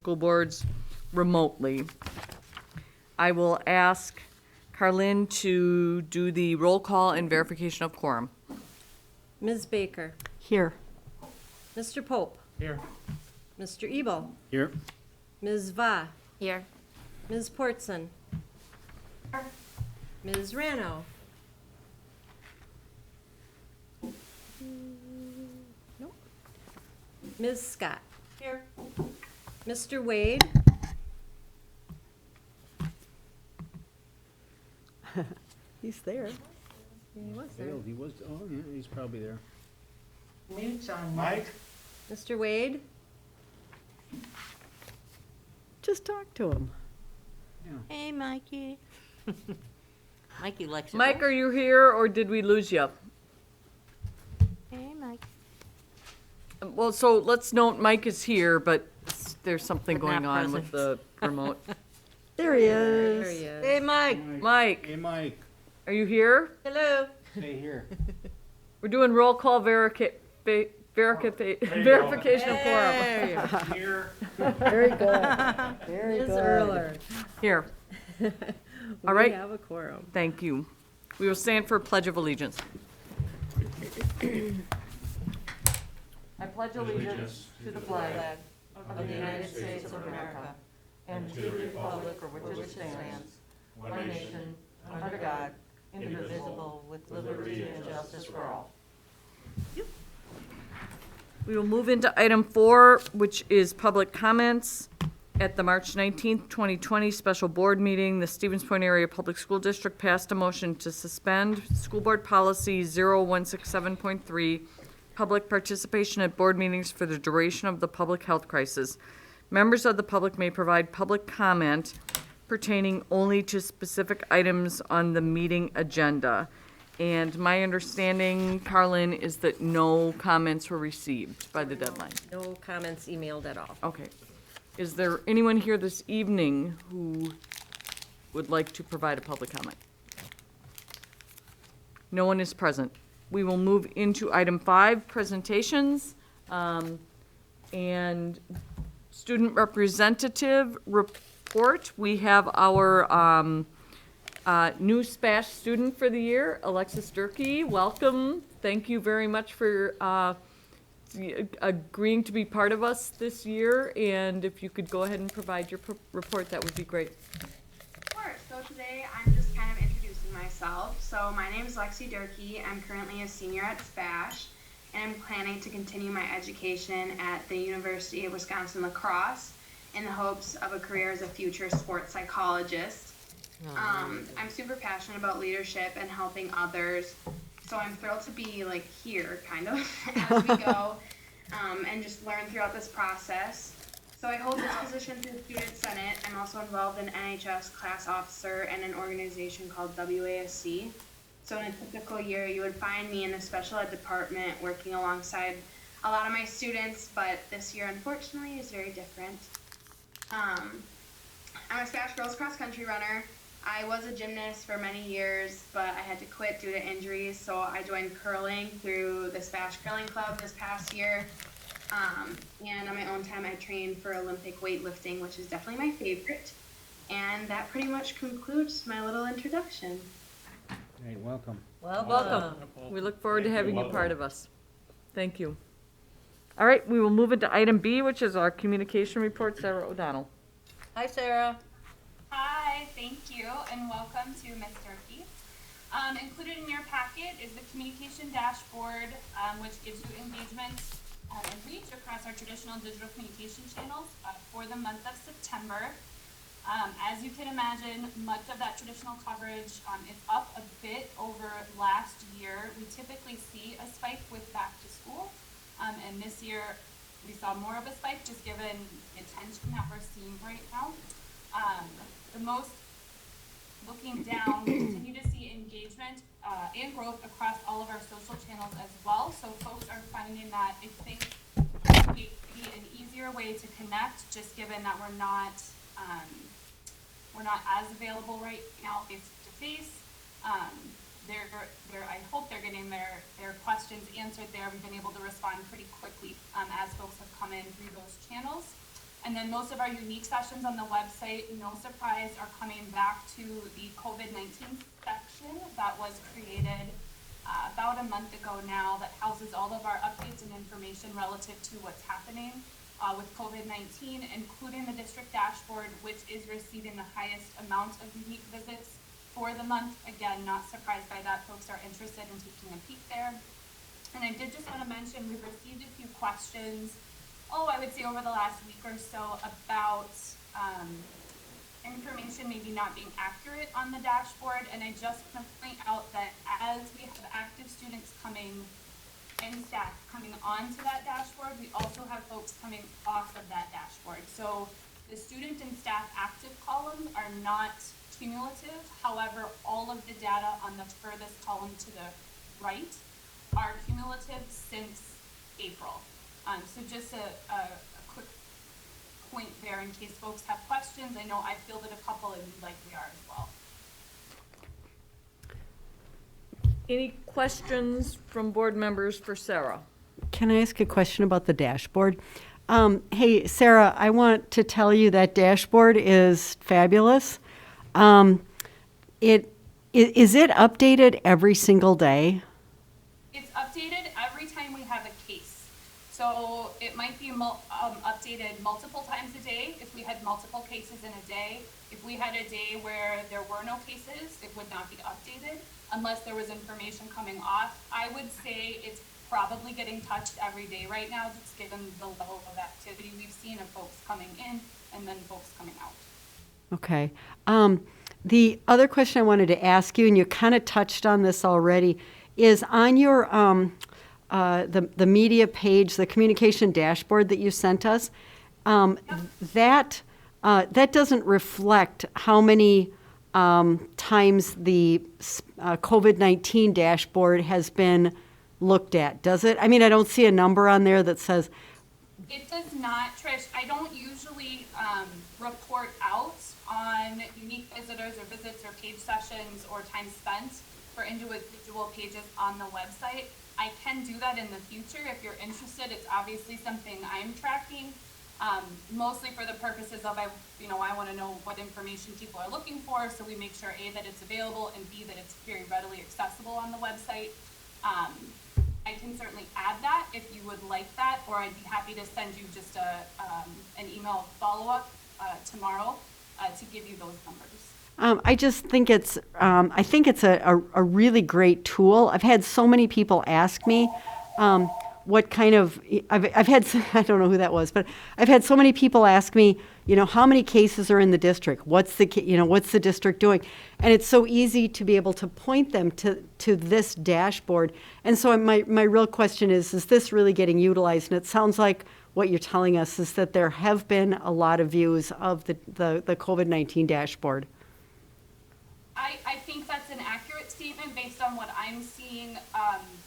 school boards remotely. I will ask Carlin to do the roll call and verification of quorum. Ms. Baker. Here. Mr. Pope. Here. Mr. Ebel. Here. Ms. Va. Here. Ms. Portson. Ms. Rano. Nope. Ms. Scott. Here. Mr. Wade. He's there. He was there. Failed. He was, oh, yeah, he's probably there. Mute's on. Mike? Mr. Wade. Just talk to him. Yeah. Hey, Mikey. Mikey likes it. Mike, are you here or did we lose you? Hey, Mike. Well, so let's note Mike is here, but there's something But not going on with the remote. There he There is. he is. Hey, Mike. Mike, Hey, Mike. are you here? Hello. Stay here. We're doing roll call verification of quorum. There you go. Here. Very good. Very Ms. good. Erler. Here, We right. have a quorum. thank you. We will stand for Pledge of Allegiance. I pledge allegiance to the flag of the United States of America and to the republic for which it stands, one nation, under God, indivisible, with liberty and justice for all. We will move into item 4, which is public comments. At the March 19th, 2020 special board meeting, the Stevens Point Area Public School District passed a motion to suspend School Board Policy 0167.3, public participation at board meetings for the duration of the public health crisis. Members of the public may provide public comment pertaining only to specific items on the meeting agenda. And my understanding, Carlin, is that no comments were received by the deadline. No comments emailed at all. Okay. Is there anyone here this evening who would like to provide a public comment? No one is present. We will move into item 5, presentations. And student representative report. We have our new SPASH student for the year, Alexis Durkee. Welcome. Thank you very much for agreeing to be part of us this year, and if you could go ahead and provide your report, that would be great. Of course. So today I'm just kind of introducing myself. So my name is Lexi Durkee. I'm currently a senior at SPASH, and I'm planning to continue my education at the University of Wisconsin-La Crosse in the hopes of a career as a future sports psychologist. I'm super passionate about leadership and helping others. So I'm thrilled to be like here kind of as we go and just learn throughout this process. So I hold this position through the Student Senate. I'm also involved in NHS class officer and an organization called WASC. So in a typical year, you would find me in the special ed department working alongside a lot of my students, but this year unfortunately is very different. I'm a SPASH girls cross country runner. I was a gymnast for many years, but I had to quit due to injuries, so I joined curling through the SPASH Curling Club this past year. And on my own time, I trained for Olympic weightlifting, which is definitely my favorite. And that pretty much concludes my little introduction. Hey, welcome. Welcome. We look forward to having you part of us. Thank you. All right, we will move into item B, which is our communication report. Sarah O'Donnell. Hi, Sarah. Hi, thank you, and welcome to Ms. Durkee. Included in your packet is the communication dashboard, which gives you engagement and reach across our traditional digital communication channels for the month of September. As you can imagine, much of that traditional coverage is up a bit over last year. We typically see a spike with back to school, and this year we saw more of a spike just given the attention that we're seeing right now. The most, looking down, we continue to see engagement and growth across all of our social channels as well. So folks are finding that it thinks would be an easier way to connect, just given that we're not as available right now face to face. I hope they're getting their questions answered there. We've been able to respond pretty quickly as folks have come in through those channels. And then most of our unique sessions on the website, no surprise, are coming back to the COVID-19 section that was created about a month ago now, that houses all of our updates and information relative to what's happening with COVID-19, including the district dashboard, which is receiving the highest amount of unique visits for the month. Again, not surprised by that. Folks are interested in taking a peek there. And I did just want to mention, we've received a few questions, I would say over the last week or so, about information maybe not being accurate on the dashboard. And I just want to point out that as we have active students coming and staff coming onto that dashboard, we also have folks coming off of that dashboard. So the student and staff active columns are not cumulative. However, all of the data on the furthest column to the right are cumulative since April. So just a quick point there in case folks have questions. I know I fielded a couple and you likely are as well. Any questions from board members for Sarah? Can I ask a question about the dashboard? Hey, Sarah, I want to tell you that dashboard is fabulous. Is it updated every single day? It's updated every time we have a case. So it might be updated multiple times a day if we had multiple cases in a day. If we had a day where there were no cases, it would not be updated unless there was information coming off. I would say it's probably getting touched every day right now, just given the level of activity we've seen of folks coming in and then folks coming out. Okay. The other question I wanted to ask you, and you kind of touched on this already, is on your the media page, the communication dashboard that you sent us. That doesn't reflect how many times the COVID-19 dashboard has been looked at, does it? I mean, I don't see a number on there that says. It does not, Trish. I don't usually report out on unique visitors or visits or page sessions or time spent for individual pages on the website. I can do that in the future if you're interested. It's obviously something I'm tracking, mostly for the purposes of, I want to know what information people are looking for, so we make sure A, that it's available, and B, that it's very readily accessible on the website. I can certainly add that if you would like that, or I'd be happy to send you just an email follow-up tomorrow to give you those numbers. I just think it's a really great tool. I've had so many people ask me what kind of, I've had, I don't know who that was, but I've had so many people ask me, how many cases are in the district? What's the district doing? And it's so easy to be able to point them to this dashboard. And so my real question is this really getting utilized? And it sounds like what you're telling us is that there have been a lot of views of the COVID-19 dashboard. I think that's an accurate statement based on what I'm seeing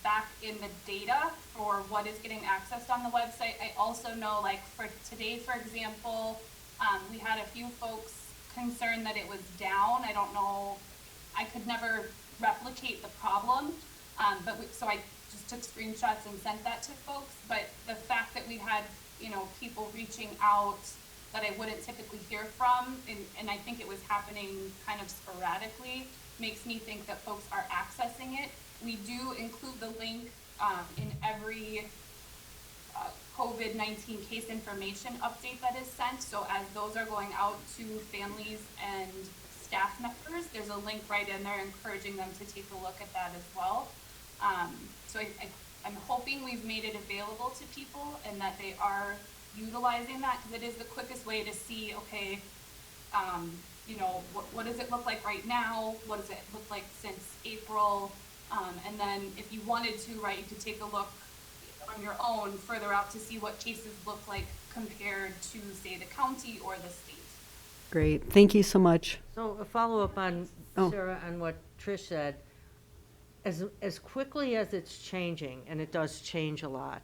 back in the data for what is getting accessed on the website. I also know, like for today, for example, we had a few folks concerned that it was down. I don't know, I could never replicate the problem, so I just took screenshots and sent that to folks. But the fact that we had, people reaching out that I wouldn't typically hear from, and I think it was happening kind of sporadically, makes me think that folks are accessing it. We do include the link in every COVID-19 case information update that is sent. So as those are going out to families and staff members, there's a link right in there encouraging them to take a look at that as well. So I'm hoping we've made it available to people and that they are utilizing that, because it is the quickest way to see, okay, what does it look like right now? What does it look like since April? And then if you wanted to, right, you could take a look on your own further out to see what cases look like compared to, say, the county or the state. Great. Thank you so much. So a follow-up on, Oh. Sarah, on what Trish said. As quickly as it's changing, and it does change a lot,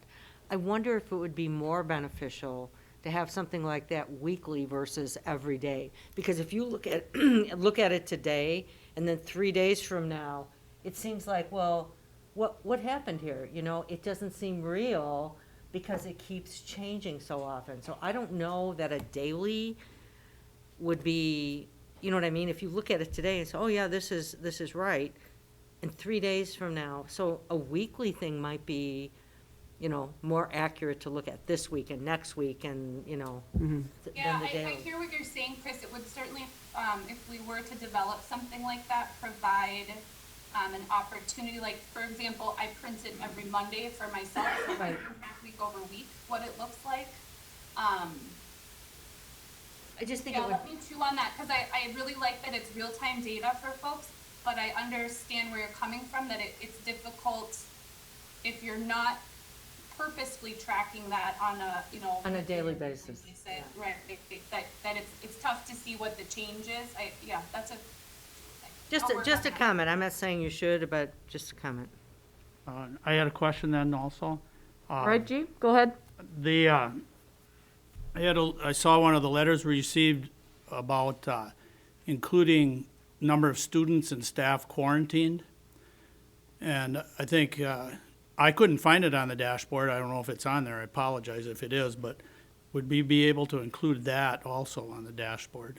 I wonder if it would be more beneficial to have something like that weekly versus every day. Because if you look at it today, and then 3 days from now, it seems like, well, what happened here? It doesn't seem real. because it keeps changing so often. So I don't know that a daily would be, you know what I mean? If you look at it today and say, oh yeah, this is right, and 3 days from now, so a weekly thing might be, you know, more accurate to look at this week and next week and, you know, Yeah, than the I daily. hear what you're saying, Chris. It would certainly, if we were to develop something like that, provide an opportunity. Like, for example, I print it every Monday for myself, so I can track week over week what it looks like. I just think Yeah, it would, let me chew on that, because I really like that it's real-time data for folks, but I understand where you're coming from, that it's difficult if you're not purposefully tracking that on a, you know. on a daily basis. Right, that it's tough to see what the change is. That's a. Just, I'll work just on a that. comment. I'm not saying you should, but just a comment. I had a question then also. All right, G, go ahead. I saw one of the letters we received about including number of students and staff quarantined. And I think, I couldn't find it on the dashboard. I don't know if it's on there. I apologize if it is, but would we be able to include that also on the dashboard?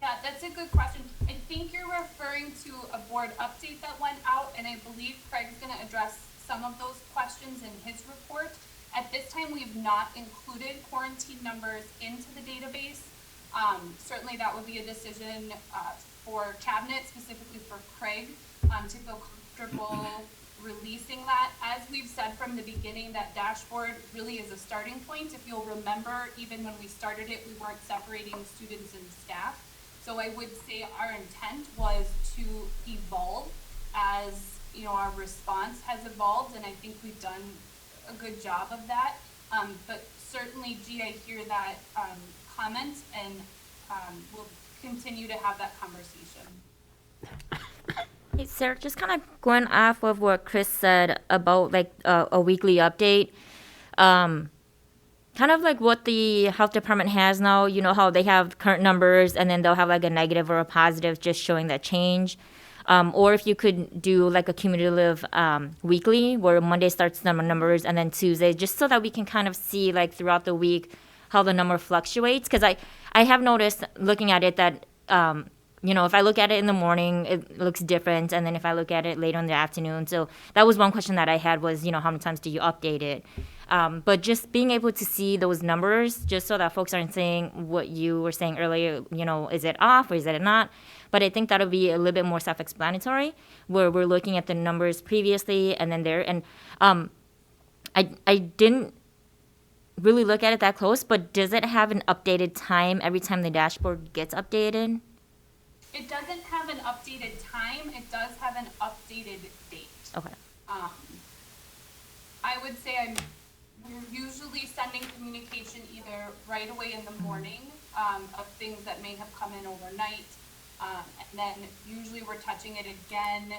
Yeah, that's a good question. I think you're referring to a board update that went out, and I believe Craig's gonna address some of those questions in his report. At this time, we've not included quarantine numbers into the database. Certainly that would be a decision, for cabinet, specifically for Craig, to feel comfortable releasing that. As we've said from the beginning, that dashboard really is a starting point. If you'll remember, even when we started it, we weren't separating students and staff. So I would say our intent was to evolve as, you know, our response has evolved, and I think we've done a good job of that. But certainly, G, I hear that comment, and we'll continue to have that conversation. Hey, Sarah, just kind of going off of what Chris said about like a weekly update, kind of like what the health department has now. You know how they have current numbers and then they'll have like a negative or a positive just showing that change. Or if you could do like a cumulative weekly where Monday starts the numbers and then Tuesday, just so that we can kind of see like throughout the week how the number fluctuates. Because I have noticed looking at it that, you know, if I look at it in the morning, it looks different. And then if I look at it later in the afternoon. So that was one question that I had was, you know, how many times do you update it? But just being able to see those numbers, just so that folks aren't saying what you were saying earlier, you know, is it off or is it not? But I think that'll be a little bit more self-explanatory, where we're looking at the numbers previously and then there. And I didn't really look at it that close, but does it have an updated time every time the dashboard gets updated? It doesn't have an updated time. It does have an updated date. Okay. I would say we're usually sending communication either right away in the morning of things that may have come in overnight. And then usually we're touching it again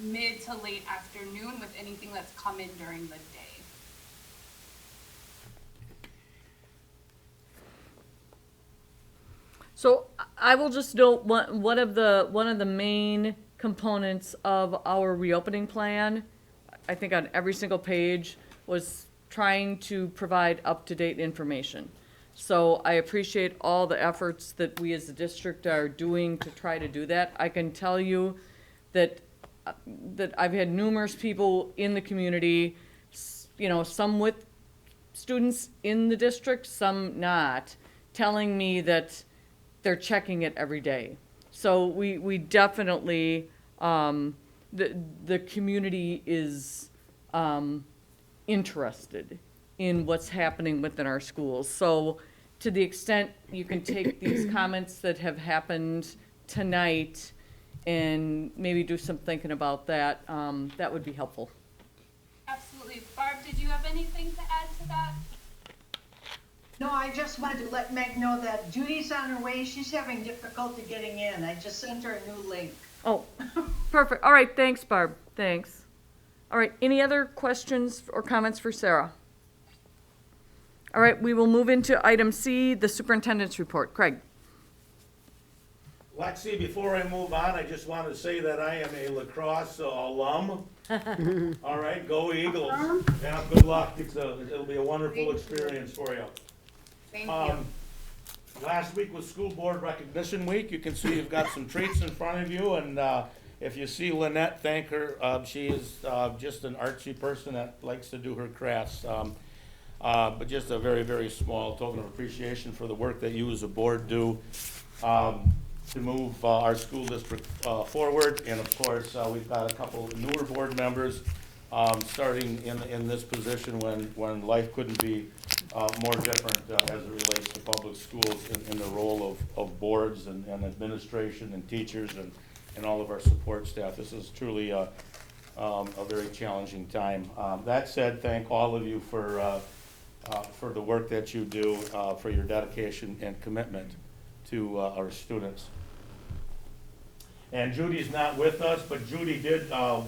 mid to late afternoon with anything that's come in during the day. So I will just note one of the main components of our reopening plan, I think on every single page, was trying to provide up-to-date information. So I appreciate all the efforts that we as a district are doing to try to do that. I can tell you that I've had numerous people in the community, you know, some with students in the district, some not, telling me that they're checking it every day. So we definitely, the community is interested in what's happening within our schools. So to the extent you can take these comments that have happened tonight and maybe do some thinking about that, that would be helpful. Absolutely. Barb, did you have anything to add to that? No, I just wanted to let Meg know that Judy's on her way. She's having difficulty getting in. I just sent her a new link. Oh, perfect. All right, thanks, Barb. Thanks. All right, any other questions or comments for Sarah? All right, we will move into item C, the superintendent's report. Craig. Lexi, before I move on, I just want to say that I am a lacrosse alum. All right, go Eagles. Yeah, good luck. It'll be a wonderful experience for you. Thank you. Last week was School Board Recognition Week. You can see you've got some treats in front of you, and if you see Lynette, thank her. She is just an artsy person that likes to do her crafts. But just a very, very small token of appreciation for the work that you as a board do to move our school district forward. And of course, we've got a couple of newer board members starting in this position when life couldn't be more different as it relates to public schools in the role of boards and administration and teachers and all of our support staff. This is truly a very challenging time. That said, thank all of you for the work that you do, for your dedication and commitment to our students. And Judy's not with us, but Judy did earn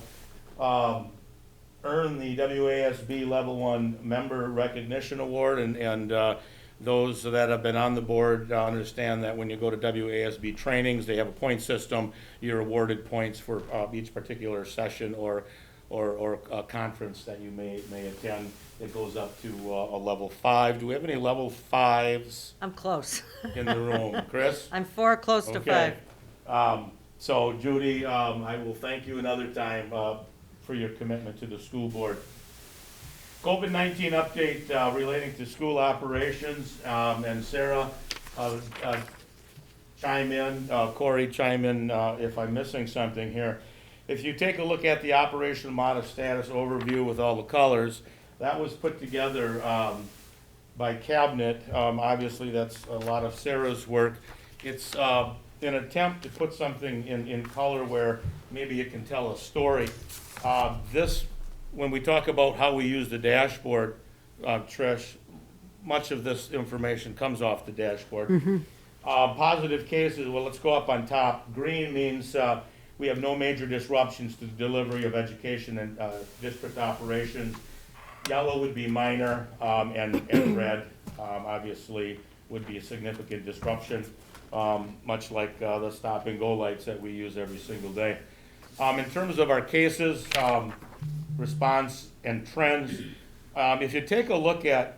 the WASB Level 1 Member Recognition Award, and those that have been on the board understand that when you go to WASB trainings, they have a point system. You're awarded points for each particular session or a conference that you may attend. It goes up to a level 5. Do we have any level 5s I'm close. in the room? Chris? I'm 4, close to 5. Okay. So Judy, I will thank you another time for your commitment to the school board. COVID-19 update relating to school operations, and Sarah, chime in, Corey, chime in if I'm missing something here. If you take a look at the operational model status overview with all the colors, that was put together by Cabinet. Obviously, that's a lot of Sarah's work. It's an attempt to put something in color where maybe you can tell a story. When we talk about how we use the dashboard, Trish, much of this information comes off the dashboard. Positive cases, well, let's go up on top. Green means we have no major disruptions to the delivery of education and district operations. Yellow would be minor, and red, obviously, would be a significant disruption, much like the stop and go lights that we use every single day. In terms of our cases, response and trends, if you take a look at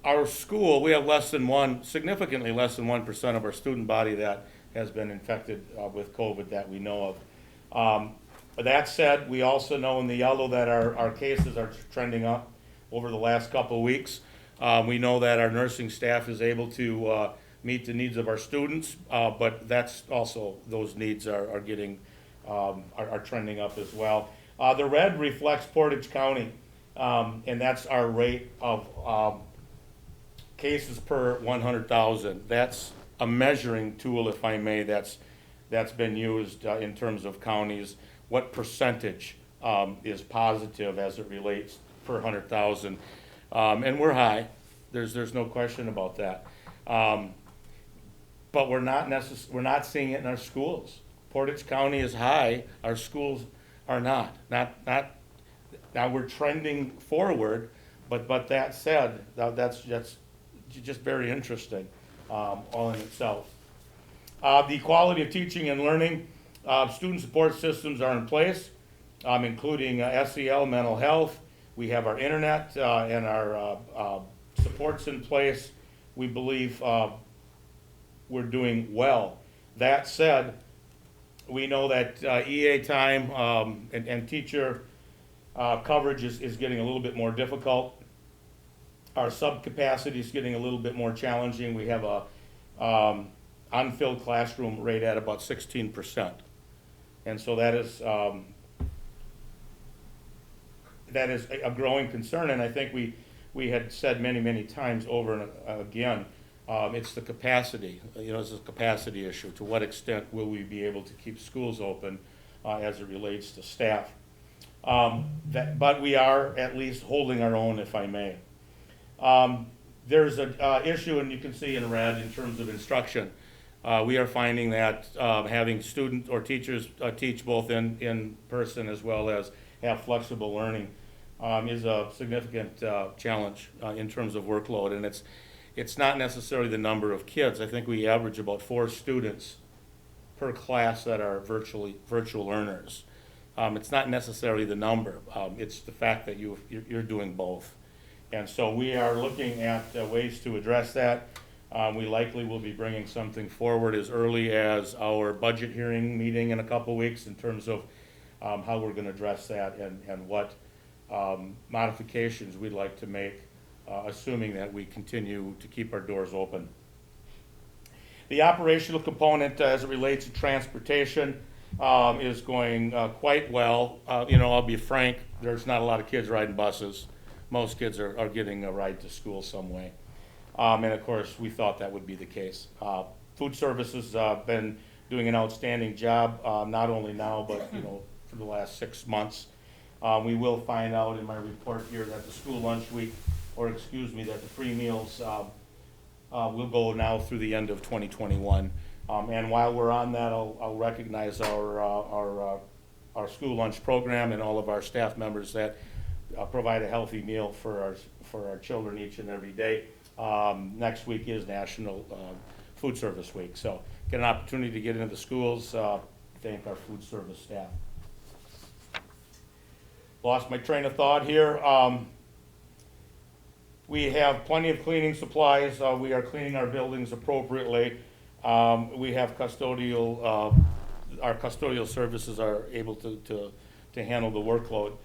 our school, we have significantly less than 1% of our student body that has been infected with COVID that we know of. But that said, we also know in the yellow that our cases are trending up over the last couple of weeks. We know that our nursing staff is able to meet the needs of our students, but that's also, those needs are trending up as well. The red reflects Portage County, and that's our rate of cases per 100,000. That's a measuring tool, if I may, that's been used in terms of counties. What percentage is positive as it relates per 100,000? And we're high. There's no question about that. But we're not seeing it in our schools. Portage County is high. Our schools are not. Now we're trending forward, but that said, that's just very interesting all in itself. The quality of teaching and learning, student support systems are in place, including SEL, mental health. We have our internet and our supports in place. We believe we're doing well. That said, we know that EA time and teacher coverage is getting a little bit more difficult. Our subcapacity is getting a little bit more challenging. We have a unfilled classroom rate at about 16%. And so that is a growing concern, and I think we had said many times over and again, it's the capacity, it's a capacity issue. To what extent will we be able to keep schools open as it relates to staff? But we are at least holding our own, if I may. There's an issue, and you can see in red, in terms of instruction. We are finding that having students or teachers teach both in person as well as have flexible learning is a significant challenge in terms of workload, and it's not necessarily the number of kids. I think we average about 4 students per class that are virtual learners. It's not necessarily the number, it's the fact that you're doing both. And so we are looking at ways to address that. We likely will be bringing something forward as early as our budget hearing meeting in a couple weeks in terms of how we're going to address that and what modifications we'd like to make, assuming that we continue to keep our doors open. The operational component as it relates to transportation is going quite well. I'll be frank, there's not a lot of kids riding buses. Most kids are getting a ride to school some way. And of course, we thought that would be the case. Food services been doing an outstanding job, not only now, but for the last 6 months. We will find out in my report here that the school lunch week, that the free meals will go now through the end of 2021. And while we're on that, I'll recognize our school lunch program and all of our staff members that provide a healthy meal for our children each and every day. Next week is National Food Service Week, so get an opportunity to get into the schools. Thank our food service staff. Lost my train of thought here. We have plenty of cleaning supplies. We are cleaning our buildings appropriately. We have custodial, our custodial services are able to handle the workload.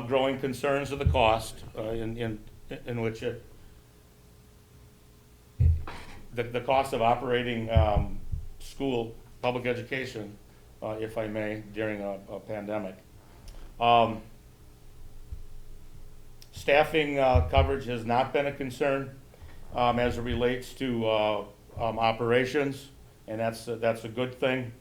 Growing concerns of the cost in which the cost of operating school, public education, if I may, during a pandemic. Staffing coverage has not been a concern as it relates to operations, and that's a good thing.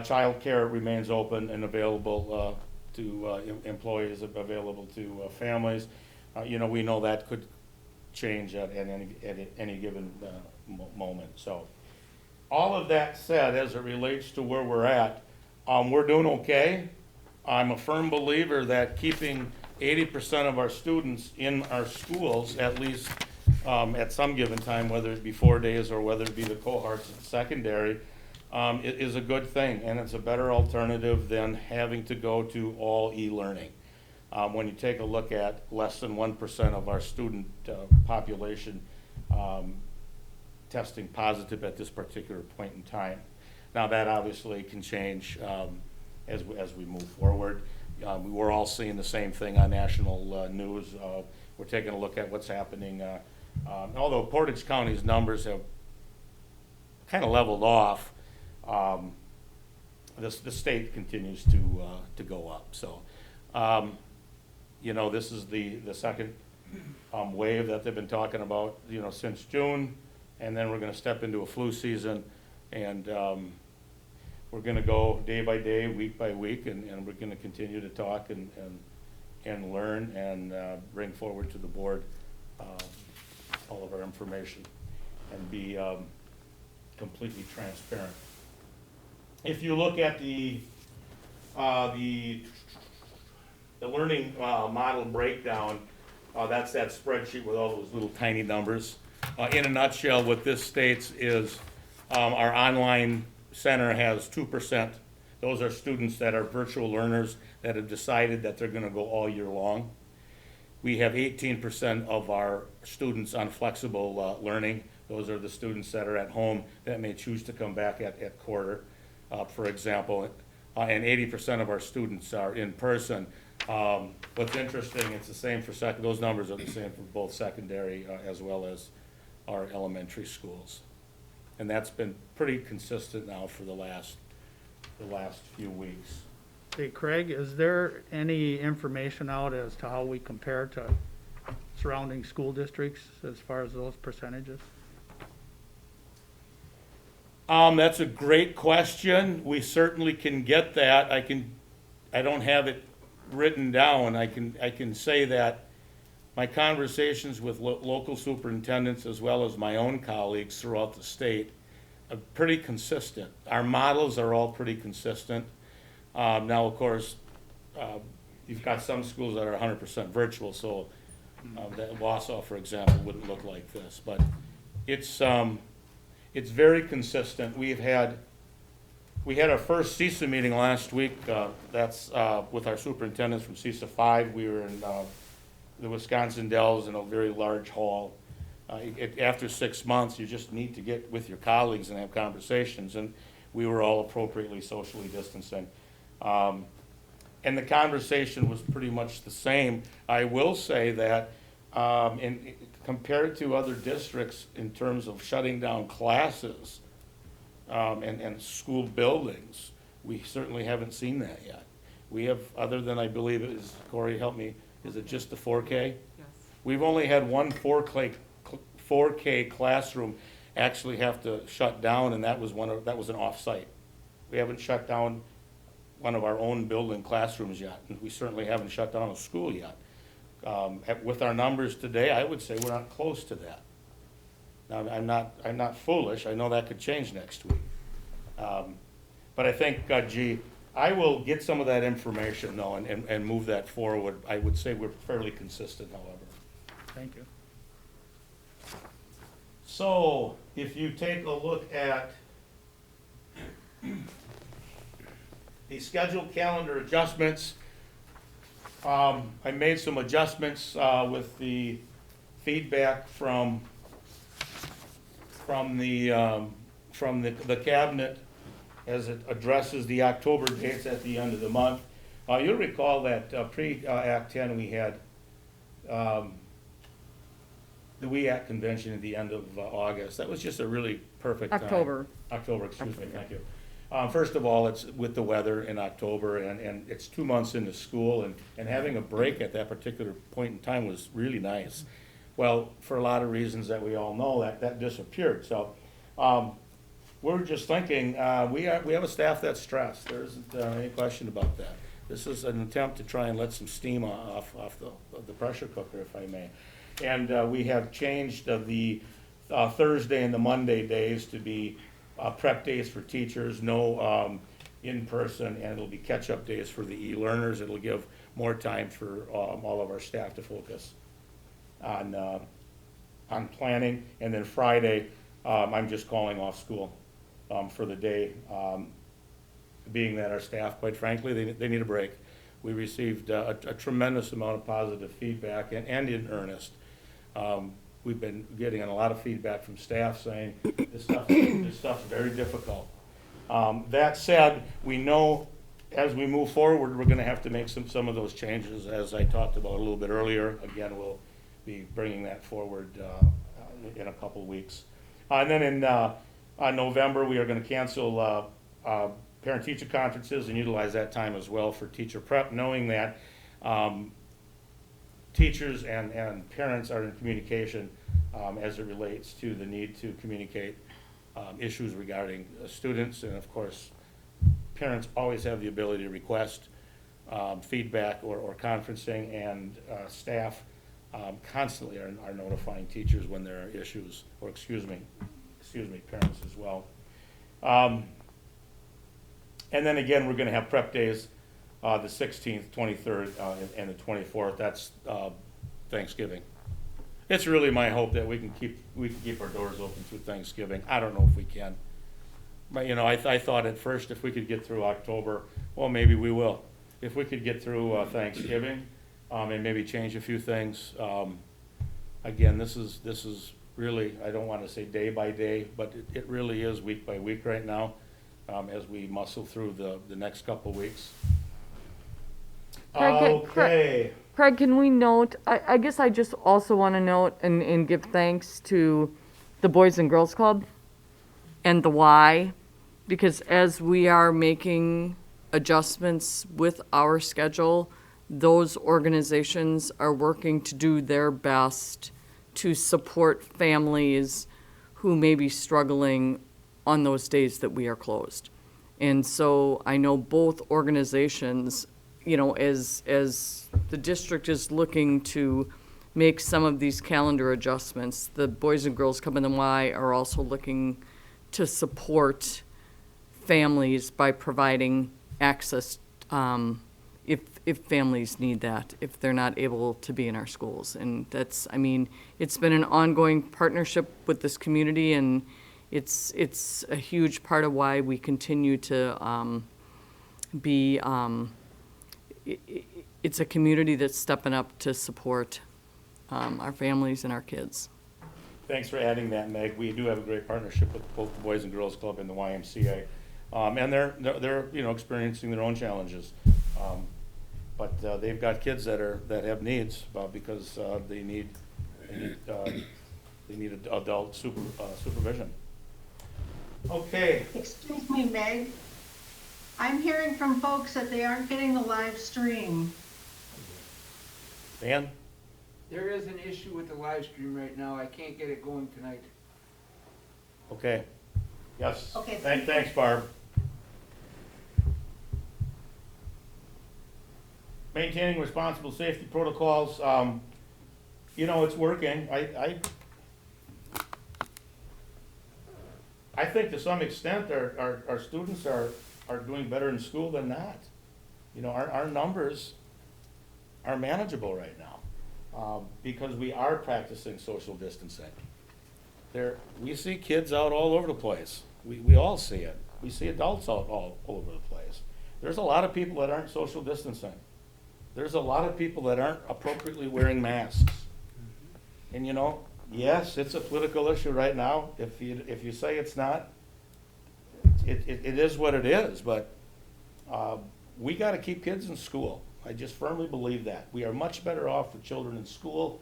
Child care remains open and available to employees, available to families. We know that could change at any given moment. So all of that said, as it relates to where we're at, we're doing okay. I'm a firm believer that keeping 80% of our students in our schools, at least at some given time, whether it be 4 days or whether it be the cohorts in secondary, it is a good thing, and it's a better alternative than having to go to all e-learning. When you take a look at less than 1% of our student population testing positive at this particular point in time. Now that obviously can change as we move forward. We're all seeing the same thing on national news. We're taking a look at what's happening. Although Portage County's numbers have kind of leveled off, the state continues to go up. So, this is the second wave that they've been talking about, since June, and then we're going to step into a flu season, and we're going to go day by day, week by week, and we're going to continue to talk and learn and bring forward to the board all of our information and be completely transparent. If you look at the learning model breakdown, that's that spreadsheet with all those little tiny numbers. In a nutshell, what this states is our online center has 2%. Those are students that are virtual learners that have decided that they're going to go all year long. We have 18% of our students on flexible learning. Those are the students that are at home that may choose to come back at quarter, for example. And 80% of our students are in person. What's interesting, it's the same for those numbers are the same for both secondary as well as our elementary schools. And that's been pretty consistent now for the last few weeks. Hey, Craig, is there any information out as to how we compare to surrounding school districts as far as those percentages? That's a great question. We certainly can get that. I don't have it written down. I can say that my conversations with local superintendents as well as my own colleagues throughout the state are pretty consistent. Our models are all pretty consistent. Now, of course, you've got some schools that are 100% virtual, so that Wausau, for example, wouldn't look like this. But it's It's very consistent. We had our first CISA meeting last week. That's with our superintendents from CISA 5. We were in the Wisconsin Dells in a very large hall. After 6 months, you just need to get with your colleagues and have conversations, and we were all appropriately socially distancing. And the conversation was pretty much the same. I will say that compared to other districts in terms of shutting down classes and school buildings, we certainly haven't seen that yet. We have, other than I believe it is, Corey, help me, is it just the 4K? Yes. We've only had one 4K classroom actually have to shut down, and that was an off-site. We haven't shut down one of our own building classrooms yet, and we certainly haven't shut down a school yet. With our numbers today, I would say we're not close to that. Now, I'm not foolish. I know that could change next week. But I think, I will get some of that information though and move that forward. I would say we're fairly consistent, however. Thank you. So, if you take a look at the scheduled calendar adjustments, I made some adjustments with the feedback from the cabinet as it addresses the October dates at the end of the month. You'll recall that pre-Act 10 we had the WEAC convention at the end of August. That was just a really perfect time. October, excuse me, thank you. First of all, it's with the weather in October, and it's 2 months into school, and having a break at that particular point in time was really nice. Well, for a lot of reasons that we all know, that disappeared. So we're just thinking, we have a staff that's stressed. There isn't any question about that. This is an attempt to try and let some steam off the pressure cooker, if I may. And we have changed the Thursday and the Monday days to be prep days for teachers, no in-person, and it'll be catch-up days for the e-learners. It'll give more time for all of our staff to focus on planning. And then Friday, I'm just calling off school for the day, being that our staff, quite frankly, they need a break. We received a tremendous amount of positive feedback, and in earnest. We've been getting a lot of feedback from staff saying this stuff's very difficult. That said, we know as we move forward, we're going to have to make some of those changes, as I talked about a little bit earlier. Again, we'll be bringing that forward in a couple weeks. And then in November, we are going to cancel parent-teacher conferences and utilize that time as well for teacher prep, knowing that teachers and parents are in communication as it relates to the need to communicate issues regarding students. And of course, parents always have the ability to request feedback or conferencing, and staff constantly are notifying teachers when there are issues, or excuse me, parents as well. And then again, we're going to have prep days the 16th, 23rd, and the 24th. That's Thanksgiving. It's really my hope that we can keep our doors open through Thanksgiving. I don't know if we can, but I thought at first if we could get through October, well, maybe we will. If we could get through Thanksgiving and maybe change a few things. Again, this is really, I don't want to say day by day, but it really is week by week right now as we muscle through the next couple weeks. Okay. Craig, can we note, I guess I just also want to note and give thanks to the Boys and Girls Club and the Y, because as we are making adjustments with our schedule, those organizations are working to do their best to support families who may be struggling on those days that we are closed. And so I know both organizations, as the district is looking to make some of these calendar adjustments, the Boys and Girls Club and the Y are also looking to support families by providing access if families need that, if they're not able to be in our schools. And it's been an ongoing partnership with this community, and it's a huge part of why we continue to be, it's a community that's stepping up to support our families and our kids. Thanks for adding that, Meg. We do have a great partnership with both the Boys and Girls Club and the YMCA. And they're experiencing their own challenges. But they've got kids that have needs because they need adult supervision. Okay. Excuse me, Meg. I'm hearing from folks that they aren't getting the live stream. Dan? There is an issue with the live stream right now. I can't get it going tonight. Okay. Yes. Okay, Thanks, Barb. Maintaining responsible safety protocols. It's working. I think to some extent our students are doing better in school than not. Our numbers are manageable right now because we are practicing social distancing. We see kids out all over the place. We all see it. We see adults out all over the place. There's a lot of people that aren't social distancing. There's a lot of people that aren't appropriately wearing masks. And yes, it's a political issue right now. If you say it's not, it is what it is. But we got to keep kids in school. I just firmly believe that. We are much better off with children in school,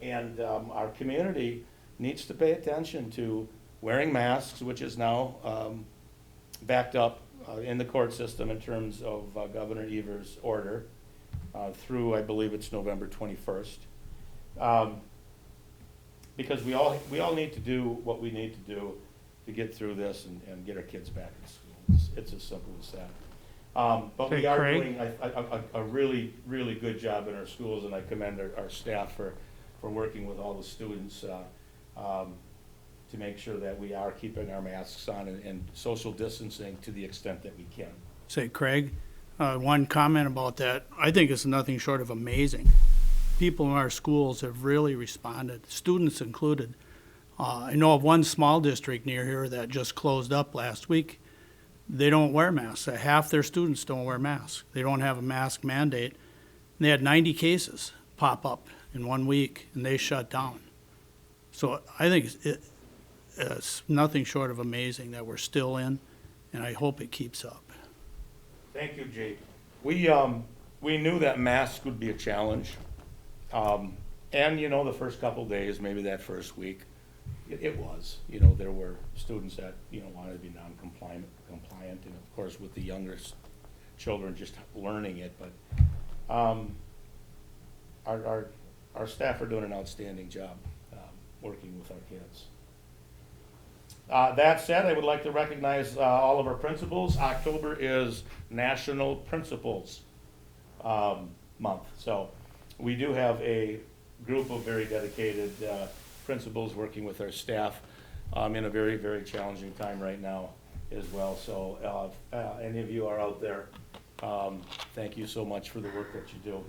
and our community needs to pay attention to wearing masks, which is now backed up in the court system in terms of Governor Evers' order through, I believe it's November 21st. Because we all need to do what we need to do to get through this and get our kids back in school. It's as simple as that. But we are doing a really, really good job in our schools, and I commend our staff for working with all the students to make sure that we are keeping our masks on and social distancing to the extent that we can. Say, Craig, one comment about that. I think it's nothing short of amazing. People in our schools have really responded, students included. I know of one small district near here that just closed up last week. They don't wear masks. Half their students don't wear masks. They don't have a mask mandate. They had 90 cases pop up in 1 week, and they shut down. So I think it's nothing short of amazing that we're still in, and I hope it keeps up. Thank you, Jake. We knew that masks would be a challenge. And the first couple days, maybe that first week, it was. There were students that, wanted to be non-compliant, and of course with the younger children just learning it. But our staff are doing an outstanding job working with our kids. That said, I would like to recognize all of our principals. October is National Principals Month. So we do have a group of very dedicated principals working with our staff in a very, very challenging time right now as well. So if any of you are out there, thank you so much for the work that you do.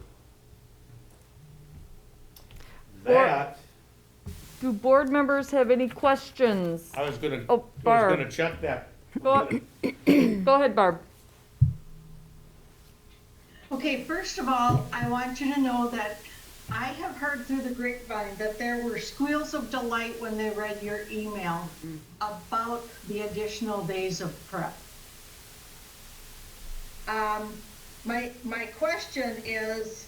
Do board members have any questions? I was gonna check that. Go ahead, Barb. Okay, first of all, I want you to know that I have heard through the grapevine that there were squeals of delight when they read your email about the additional days of prep. My question is,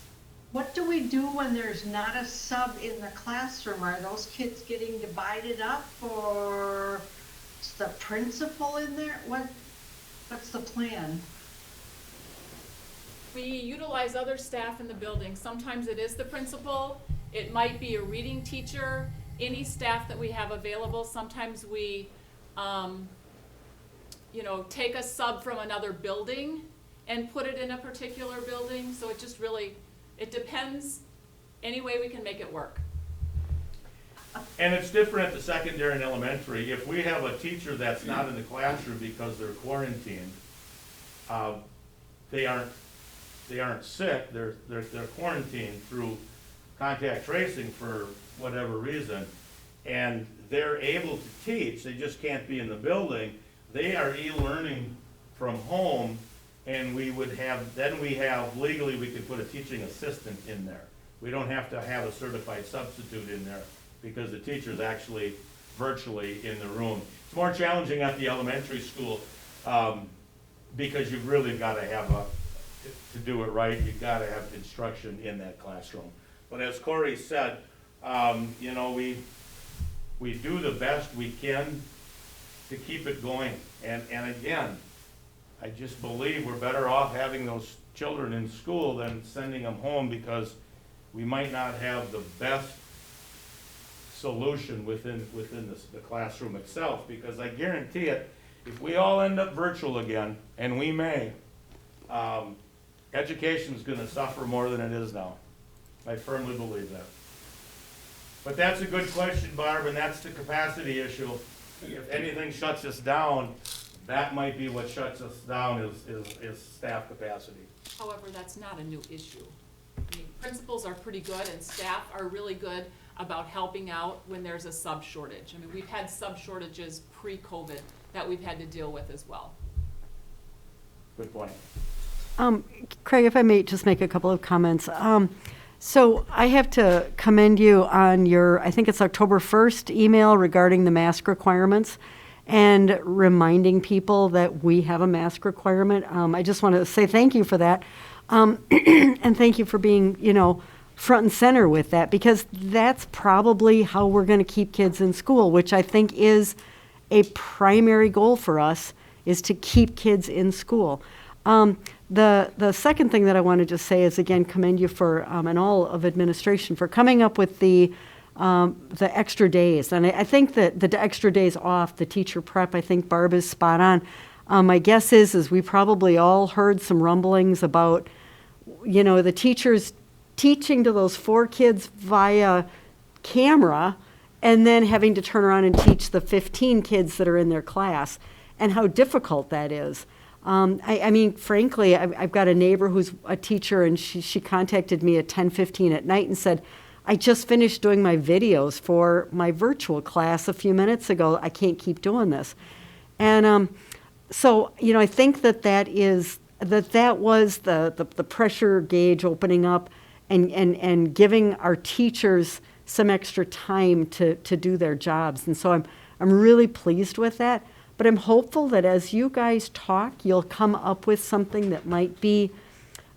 what do we do when there's not a sub in the classroom? Are those kids getting divided up, or is the principal in there? What's the plan? We utilize other staff in the building. Sometimes it is the principal. It might be a reading teacher, any staff that we have available. Sometimes we, take a sub from another building and put it in a particular building. So it just really, it depends. Any way we can make it work. And it's different at the secondary and elementary. If we have a teacher that's not in the classroom because they're quarantined, they aren't sick, they're quarantined through contact tracing for whatever reason, and they're able to teach, they just can't be in the building. They are e-learning from home, and we have legally, we could put a teaching assistant in there. We don't have to have a certified substitute in there, because the teacher's actually virtually in the room. It's more challenging at the elementary school, because you've really gotta have to do it right, you've gotta have instruction in that classroom. But as Corey said, you know, we do the best we can to keep it going. And again, I just believe we're better off having those children in school than sending them home, because we might not have the best solution within the classroom itself, because I guarantee it, if we all end up virtual again, and we may, education's gonna suffer more than it is now. I firmly believe that. But that's a good question, Barb, and that's the capacity issue. If anything shuts us down, that might be what shuts us down, is staff capacity. However, that's not a new issue. I mean, principals are pretty good and staff are really good about helping out when there's a sub shortage. I mean, we've had sub shortages pre-COVID that we've had to deal with as well. Good point. Craig, if I may just make a couple of comments. So I have to commend you on your, I think it's October 1st email regarding the mask requirements and reminding people that we have a mask requirement. I just want to say thank you for that. And thank you for being, you know, front and center with that, because that's probably how we're going to keep kids in school, which I think is a primary goal for us, is to keep kids in school. The second thing that I want to just say is, again, commend you for, and all of administration, for coming up with the extra days. And I think that the extra days off, the teacher prep, I think Barb is spot on. My guess is we probably all heard some rumblings about, you know, the teachers teaching to those 4 kids via camera and then having to turn around and teach the 15 kids that are in their class, and how difficult that is. I mean, frankly, I've got a neighbor who's a teacher, and she contacted me at 10:15 at night and said, I just finished doing my videos for my virtual class a few minutes ago. I can't keep doing this. And so, you know, I think that was the pressure gauge opening up and giving our teachers some extra time to do their jobs. And so I'm really pleased with that. But I'm hopeful that as you guys talk, you'll come up with something that might be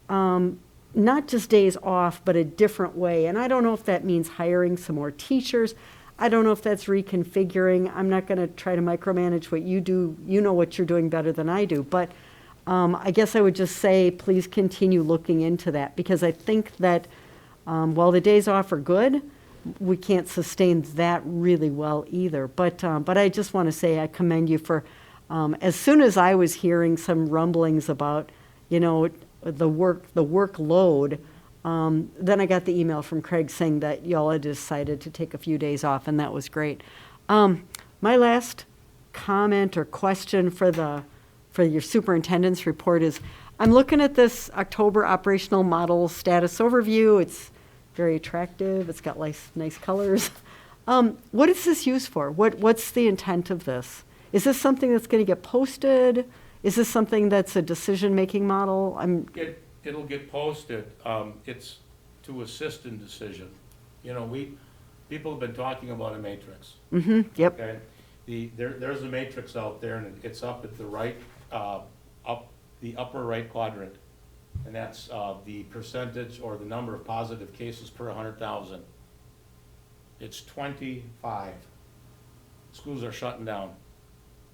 not just days off, but a different way. And I don't know if that means hiring some more teachers. I don't know if that's reconfiguring. I'm not going to try to micromanage what you do. You know what you're doing better than I do. But I guess I would just say, please continue looking into that, because I think that while the days off are good, we can't sustain that really well either. But I just want to say I commend you for, as soon as I was hearing some rumblings about, you know, the workload, then I got the email from Craig saying that y'all had decided to take a few days off, and that was great. My last comment or question for your superintendent's report is, I'm looking at this October operational model status overview. It's very attractive. It's got nice colors. What is this used for? What's the intent of this? Is this something that's going to get posted? Is this something that's a decision-making model? It'll get posted. It's to assist in decision. You know, people have been talking about a matrix. Mm-hmm. Yep. Okay. There's a matrix out there, and it's up at the right, up the upper right quadrant. And that's the percentage or the number of positive cases per 100,000. It's 25. Schools are shutting down.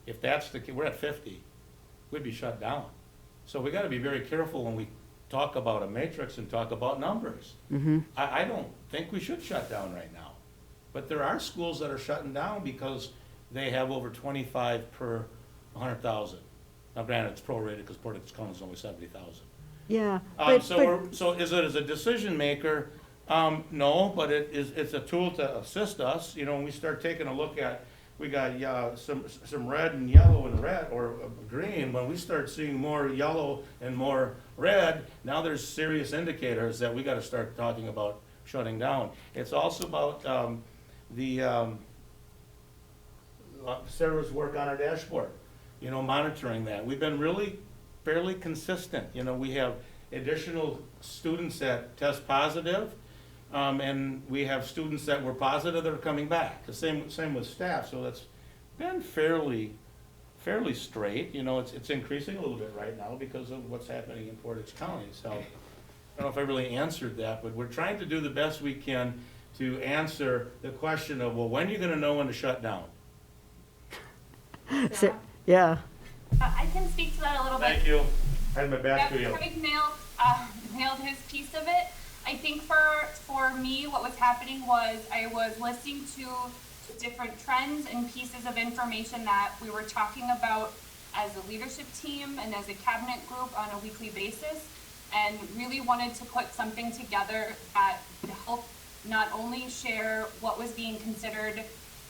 If that's we're at 50, we'd be shut down. So we got to be very careful when we talk about a matrix and talk about numbers. Mm-hmm. I don't think we should shut down right now. But there are schools that are shutting down because they have over 25 per 100,000. Now granted, it's prorated because Portage County is only 70,000. Yeah. So is it as a decision maker? No, but it's a tool to assist us. You know, when we start taking a look at, we got some red and yellow and red or green. When we start seeing more yellow and more red, now there's serious indicators that we got to start talking about shutting down. It's also about the Sarah's work on our dashboard, monitoring that. We've been really fairly consistent. We have additional students that test positive, and we have students that were positive that are coming back. The same with staff, so that's been fairly straight. It's increasing a little bit right now because of what's happening in Portage County. So I don't know if I really answered that, but we're trying to do the best we can to answer the question of, well, when are you going to know when to shut down? Yeah. I can speak to that a little bit. Thank you. I had my back to you. Craig nailed his piece of it. I think for me, what was happening was I was listening to different trends and pieces of information that we were talking about as a leadership team and as a cabinet group on a weekly basis, and really wanted to put something together that would help not only share what was being considered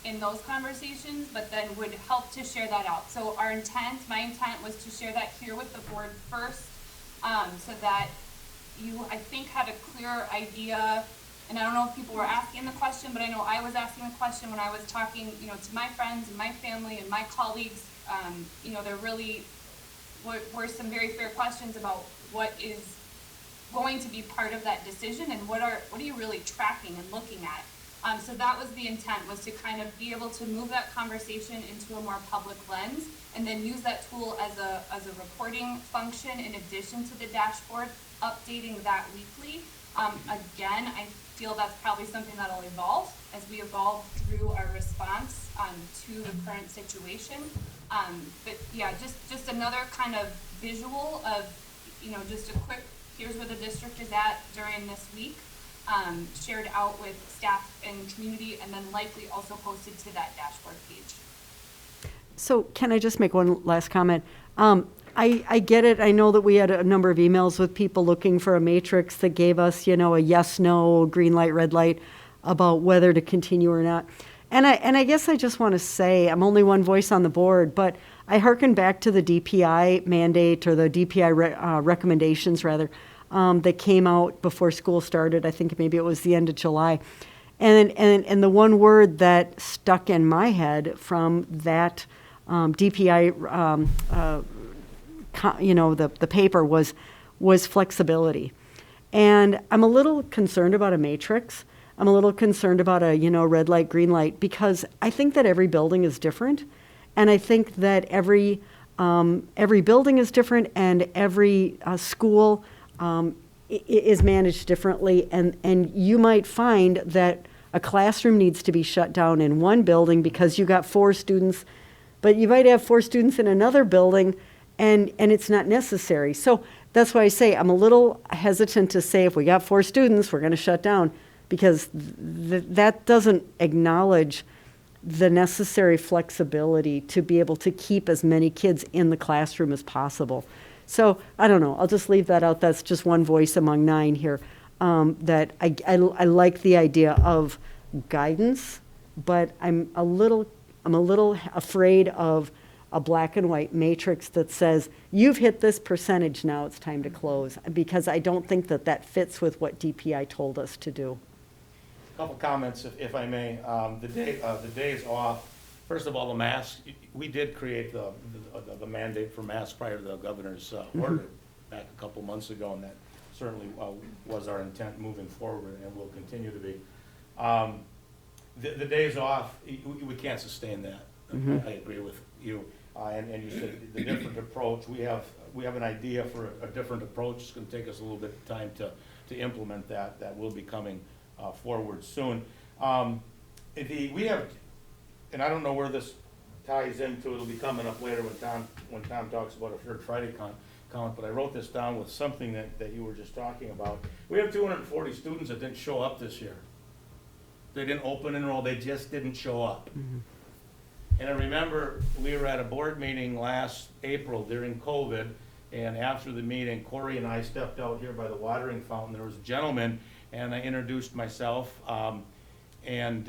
in those conversations, but then would help to share that out. So my intent was to share that here with the board first, so that you, I think, had a clear idea. And I don't know if people were asking the question, but I know I was asking the question when I was talking, to my friends and my family and my colleagues. There really were some very fair questions about what is going to be part of that decision and what are you really tracking and looking at. So that was the intent, was to kind of be able to move that conversation into a more public lens, and then use that tool as a reporting function in addition to the dashboard, updating that weekly. Again, I feel that's probably something that'll evolve as we evolve through our response to the current situation. But yeah, just another kind of visual of, just a quick, here's where the district is at during this week. Shared out with staff and community, and then likely also posted to that dashboard page. So can I just make one last comment? I get it. I know that we had a number of emails with people looking for a matrix that gave us, a yes, no, green light, red light about whether to continue or not. And I guess I just want to say, I'm only one voice on the board, but I hearken back to the DPI mandate, or the DPI recommendations rather, that came out before school started. I think maybe it was the end of July. And the one word that stuck in my head from that DPI, the paper was flexibility. And I'm a little concerned about a matrix. I'm a little concerned about a, red light, green light, because I think that every building is different. And I think that every building is different, and every school is managed differently, and you might find that a classroom needs to be shut down in one building because you got 4 students, but you might have 4 students in another building, and it's not necessary. So that's why I say I'm a little hesitant to say if we got 4 students, we're going to shut down, because that doesn't acknowledge the necessary flexibility to be able to keep as many kids in the classroom as possible. So I don't know. I'll just leave that out. That's just one voice among 9 here. That I like the idea of guidance, but I'm a little afraid of a black and white matrix that says you've hit this percentage, now it's time to close, because I don't think that fits with what DPI told us to do. A couple comments, if I may. The days off. First of all, the masks. We did create the mandate for masks prior to the governor's order back a couple months ago, and that certainly was our intent moving forward, and will continue to be. The days off, we can't sustain that. I agree with you. And you said the different approach. We have an idea for a different approach. It's going to take us a little bit of time to implement that. That will be coming forward soon. We have. And I don't know where this ties into. It'll be coming up later when Tom talks about a Third Friday count. But I wrote this down with something that you were just talking about. We have 240 students that didn't show up this year. They didn't open enroll. They just didn't show up. And I remember we were at a board meeting last April during COVID, and after the meeting, Corey and I stepped out here by the watering fountain. There was a gentleman, and I introduced myself and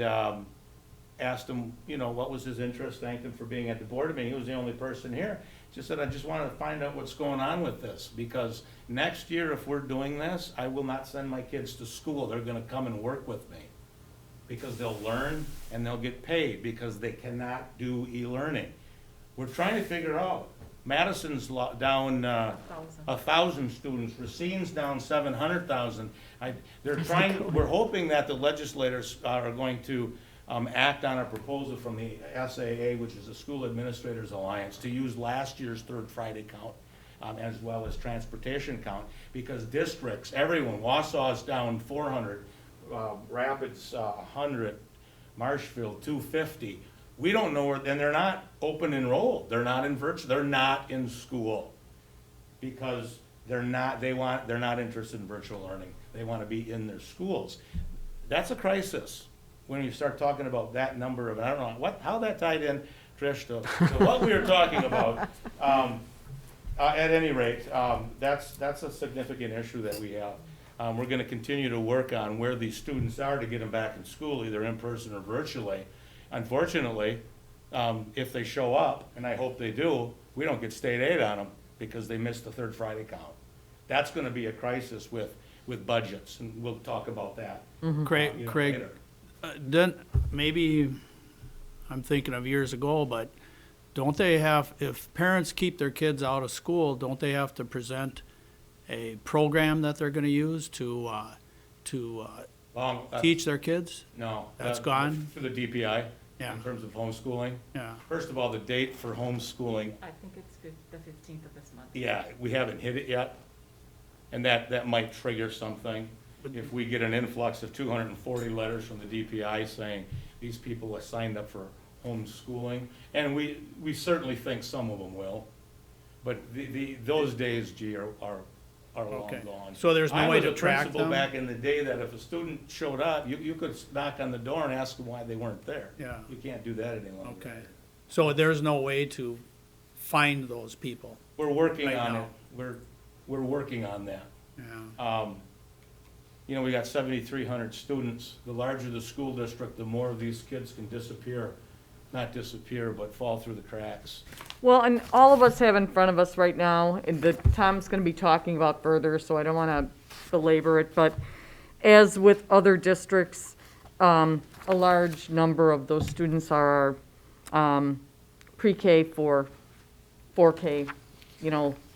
asked him, what was his interest, thanked him for being at the board meeting. He was the only person here. Just said, I just wanted to find out what's going on with this, because next year, if we're doing this, I will not send my kids to school. They're going to come and work with me. because they'll learn and they'll get paid because they cannot do e-learning. We're trying to figure out. Madison's down 1,000 students. Racine's down 700,000. They're trying. We're hoping that the legislators are going to act on a proposal from the SAA, which is the School Administrators Alliance, to use last year's third Friday count as well as transportation count, because districts, everyone, Wausau's down 400, Rapids 100, Marshfield 250. We don't know where, and they're not open enrolled. They're not in they're not in school because they're not interested in virtual learning. They want to be in their schools. That's a crisis when you start talking about that number of, I don't know how that tied in, Trish, to what we were talking about. At any rate, that's a significant issue that we have. We're going to continue to work on where these students are to get them back in school, either in person or virtually. Unfortunately, if they show up, and I hope they do, we don't get state aid on them because they missed the third Friday count. That's going to be a crisis with budgets, and we'll talk about that. Craig, later. then maybe I'm thinking of years ago, but don't they have, if parents keep their kids out of school, don't they have to present a program that they're going to use to teach their kids? No. That's gone? For the DPI, Yeah. in terms of homeschooling. Yeah. First of all, the date for homeschooling, I think it's the 15th of this month. yeah, we haven't hit it yet. And that might trigger something. If we get an influx of 240 letters from the DPI saying these people have signed up for homeschooling, and we certainly think some of them will. But those days, G, are long Okay. gone. So there's no way to I was a track principal them? back in the day that if a student showed up, you could knock on the door and ask them why they weren't there. Yeah. You can't do that any longer. Okay. So there's no way to find those people? We're working Right on now. it. We're working on that. Yeah. We got 7,300 students. The larger the school district, the more of these kids can disappear. Not disappear, but fall through the cracks. Well, and all of us have in front of us right now, and that Tom's gonna be talking about further, so I don't wanna belabor it, but as with other districts, a large number of those students are, pre-K for 4K,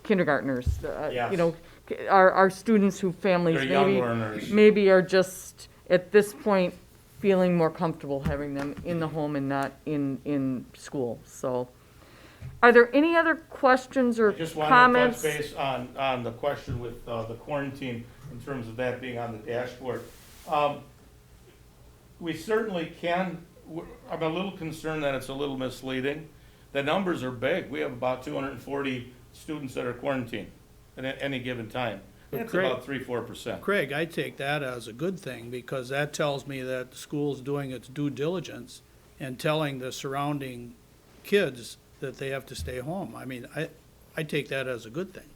kindergartners. Yes. Our students who families They're young learners. maybe are just, at this point, feeling more comfortable having them in the home and not in school, so. Are there any other questions or I just wanted comments? to touch base on the question with the quarantine in terms of that being on the dashboard. We certainly can, I'm a little concerned that it's a little misleading. The numbers are big. We have about 240 students that are quarantined at any given time. That's Great. about 3-4%. Craig, I take that as a good thing, because that tells me that the school's doing its due diligence and telling the surrounding kids that they have to stay home. I mean, I take that as a good thing.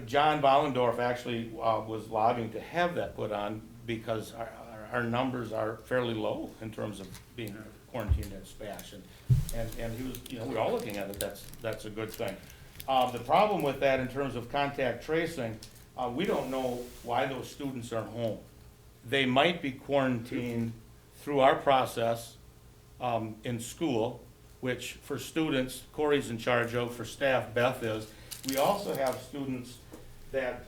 John Bollendorf actually was lobbying to have that put on because our numbers are fairly low in terms of being quarantined at SPASH. And he was, we're all looking at it, that's a good thing. The problem with that in terms of contact tracing, we don't know why those students are home. They might be quarantined through our process in school, which for students, Corey's in charge of, for staff, Beth is. We also have students that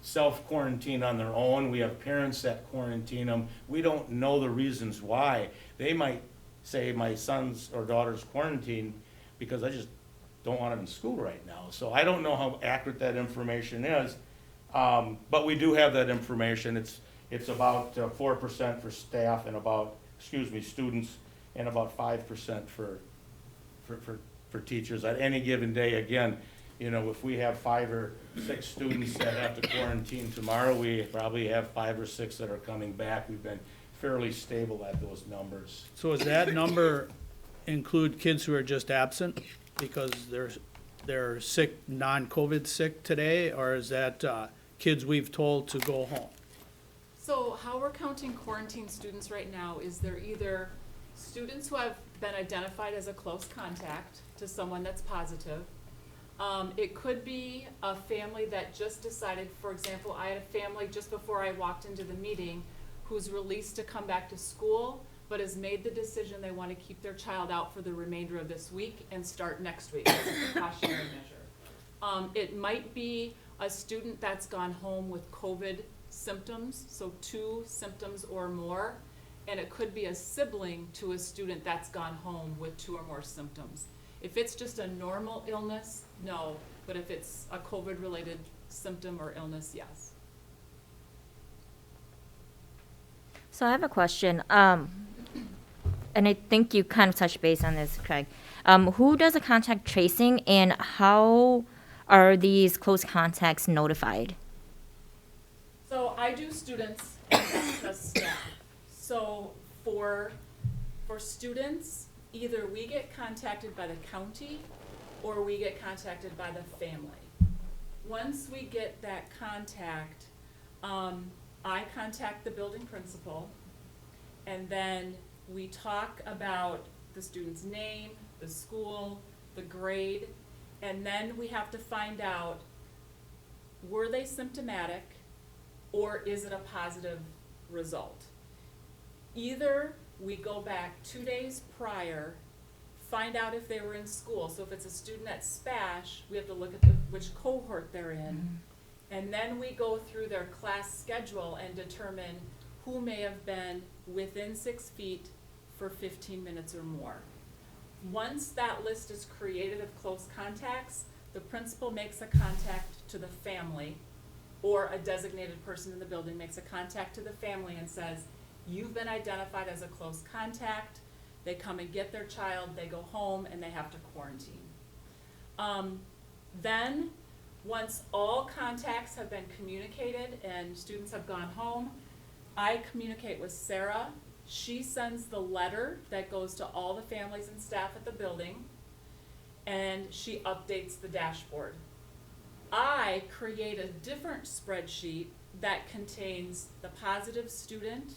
self-quarantine on their own. We have parents that quarantine them. We don't know the reasons why. They might say, my son's or daughter's quarantined because I just don't want them in school right now. So I don't know how accurate that information is, but we do have that information. It's about 4% for staff and about, students, and about 5% for teachers. At any given day, again, if we have 5 or 6 students that have to quarantine tomorrow, we probably have 5 or 6 that are coming back. We've been fairly stable at those numbers. So does that number include kids who are just absent because they're sick, non-COVID sick today, or is that kids we've told to go home? So how we're counting quarantine students right now is they're either students who have been identified as a close contact to someone that's positive. It could be a family that just decided, for example, I had a family just before I walked into the meeting who's released to come back to school, but has made the decision they want to keep their child out for the remainder of this week and start next week as a precautionary measure. It might be a student that's gone home with COVID symptoms, so 2 symptoms or more, and it could be a sibling to a student that's gone home with 2 or more symptoms. If it's just a normal illness, no, but if it's a COVID-related symptom or illness, yes. So I have a question, and I think you kind of touched base on this, Craig. Who does the contact tracing, and how are these close contacts notified? So I do students and Beth does staff. So for students, either we get contacted by the county or we get contacted by the family. Once we get that contact, I contact the building principal, and then we talk about the student's name, the school, the grade, and then we have to find out, were they symptomatic or is it a positive result? Either we go back 2 days prior, find out if they were in school. So if it's a student at SPASH, we have to look at which cohort they're in. And then we go through their class schedule and determine who may have been within 6 feet for 15 minutes or more. Once that list is created of close contacts, the principal makes a contact to the family, or a designated person in the building makes a contact to the family and says, you've been identified as a close contact. They come and get their child, they go home, and they have to quarantine. Then, once all contacts have been communicated and students have gone home, I communicate with Sarah. She sends the letter that goes to all the families and staff at the building, and she updates the dashboard. I create a different spreadsheet that contains the positive student,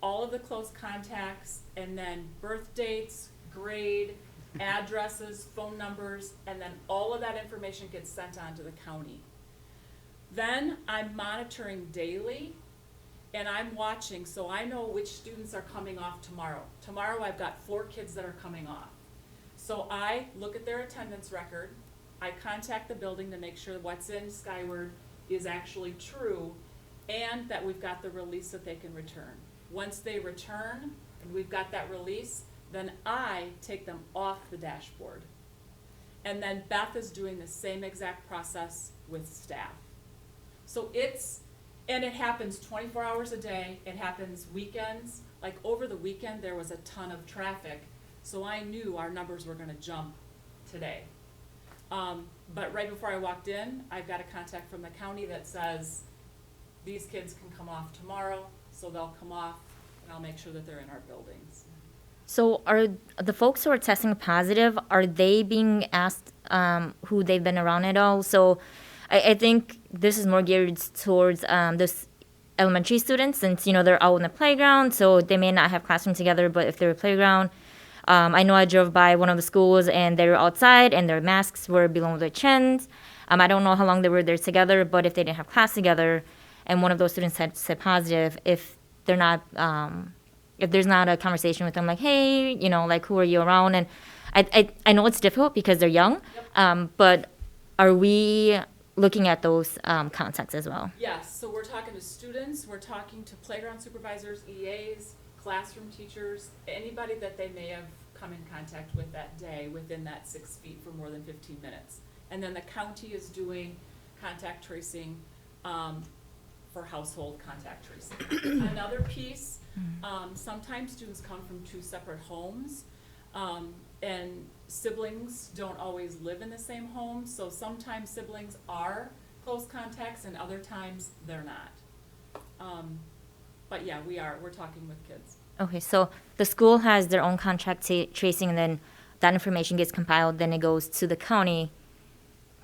all of the close contacts, and then birth dates, grade, addresses, phone numbers, and then all of that information gets sent on to the county. Then I'm monitoring daily, and I'm watching, so I know which students are coming off tomorrow. Tomorrow I've got 4 kids that are coming off. So I look at their attendance record, I contact the building to make sure what's in Skyward is actually true, and that we've got the release that they can return. Once they return, and we've got that release, then I take them off the dashboard. And then Beth is doing the same exact process with staff. So and it happens 24 hours a day, it happens weekends. Like over the weekend, there was a ton of traffic, so I knew our numbers were gonna jump today. But right before I walked in, I've got a contact from the county that says, these kids can come off tomorrow, so they'll come off, and I'll make sure that they're in our buildings. So are the folks who are testing positive, are they being asked who they've been around at all? So I think this is more geared towards this elementary students, since, you know, they're out in the playground, so they may not have classroom together, but if they're at playground, I know I drove by one of the schools and they were outside and their masks were below their chins. I don't know how long they were there together, but if they didn't have class together and one of those students had said positive, if they're not, if there's not a conversation with them like, hey, you know, like, who are you around? And I know it's difficult because they're young, but are we looking at those contacts as well? Yes, so we're talking to students, we're talking to playground supervisors, EAs, classroom teachers, anybody that they may have come in contact with that day within that 6 feet for more than 15 minutes. And then the county is doing contact tracing for household contact tracing. Another piece, sometimes students come from 2 separate homes, and siblings don't always live in the same home, so sometimes siblings are close contacts and other times they're not. But yeah, we're talking with kids. Okay, so the school has their own contact tracing, and then that information gets compiled, then it goes to the county.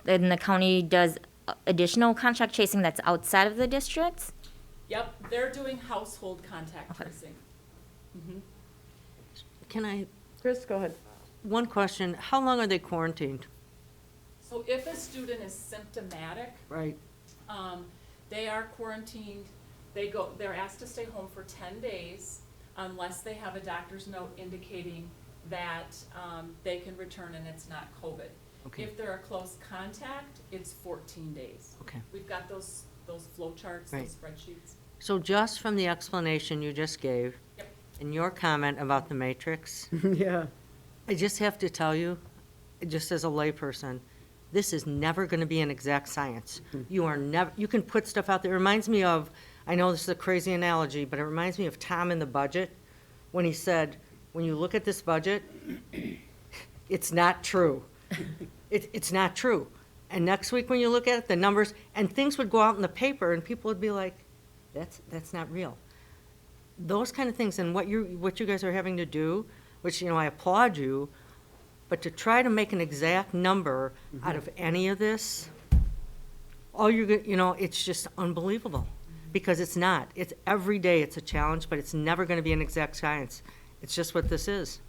Then the county does additional contact tracing that's outside of the district? Yep, they're doing household contact tracing. Mm-hmm. Can I, Chris, go ahead. one question, how long are they quarantined? So if a student is symptomatic, Right. they are quarantined. they're asked to stay home for 10 days unless they have a doctor's note indicating that they can return and it's not COVID. Okay. If they're a close contact, it's 14 days. Okay. We've got those flow charts, Right. those spreadsheets. So just from the explanation you just gave, Yep. and your comment about the matrix, Yeah. I just have to tell you, just as a layperson, this is never going to be an exact science. You are never, you can put stuff out there. It reminds me of, I know this is a crazy analogy, but it reminds me of Tom in the budget when he said, when you look at this budget, it's not true. It's not true. And next week when you look at it, the numbers, and things would go out in the paper and people would be like, that's not real. Those kind of things, and what you guys are having to do, which, I applaud you, but to try to make an exact number out of any of this, all it's just unbelievable. Because it's not. It's every day it's a challenge, but it's never going to be an exact science. It's just what this is.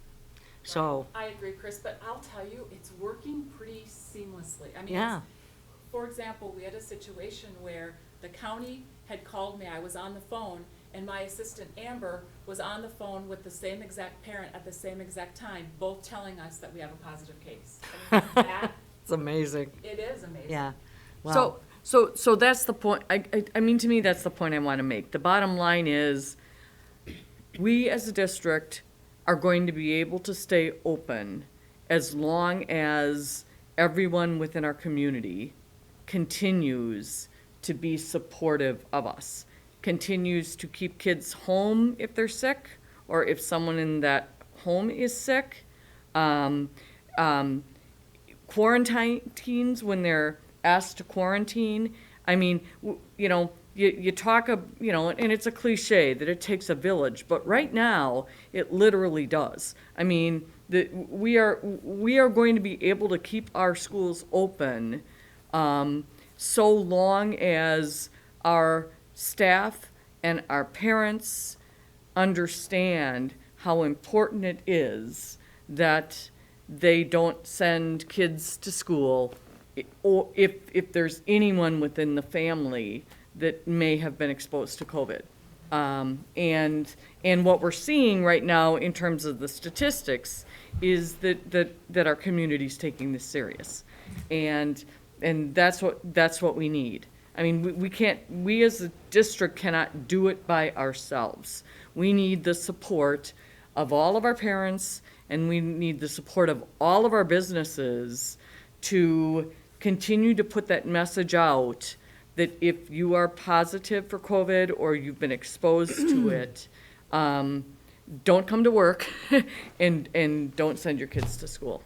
So, I agree, Chris, but I'll tell you, it's working pretty seamlessly. I mean, yeah, for example, we had a situation where the county had called me, I was on the phone, and my assistant Amber was on the phone with the same exact parent at the same exact time, both telling us that we have a positive case. I mean, that, it's amazing. it is amazing. Yeah. Wow. So that's the point, I mean, to me, that's the point I want to make. The bottom line is, we as a district are going to be able to stay open as long as everyone within our community continues to be supportive of us, continues to keep kids home if they're sick, or if someone in that home is sick, quarantines when they're asked to quarantine. I mean, you talk and it's a cliche that it takes a village, but right now it literally does. I mean, we are going to be able to keep our schools open so long as our staff and our parents understand how important it is that they don't send kids to school, or if there's anyone within the family that may have been exposed to COVID. And what we're seeing right now in terms of the statistics is that our community's taking this serious. And that's what we need. I mean, we as a district cannot do it by ourselves. We need the support of all of our parents, and we need the support of all of our businesses to continue to put that message out that if you are positive for COVID or you've been exposed to it, don't come to work and don't send your kids to school.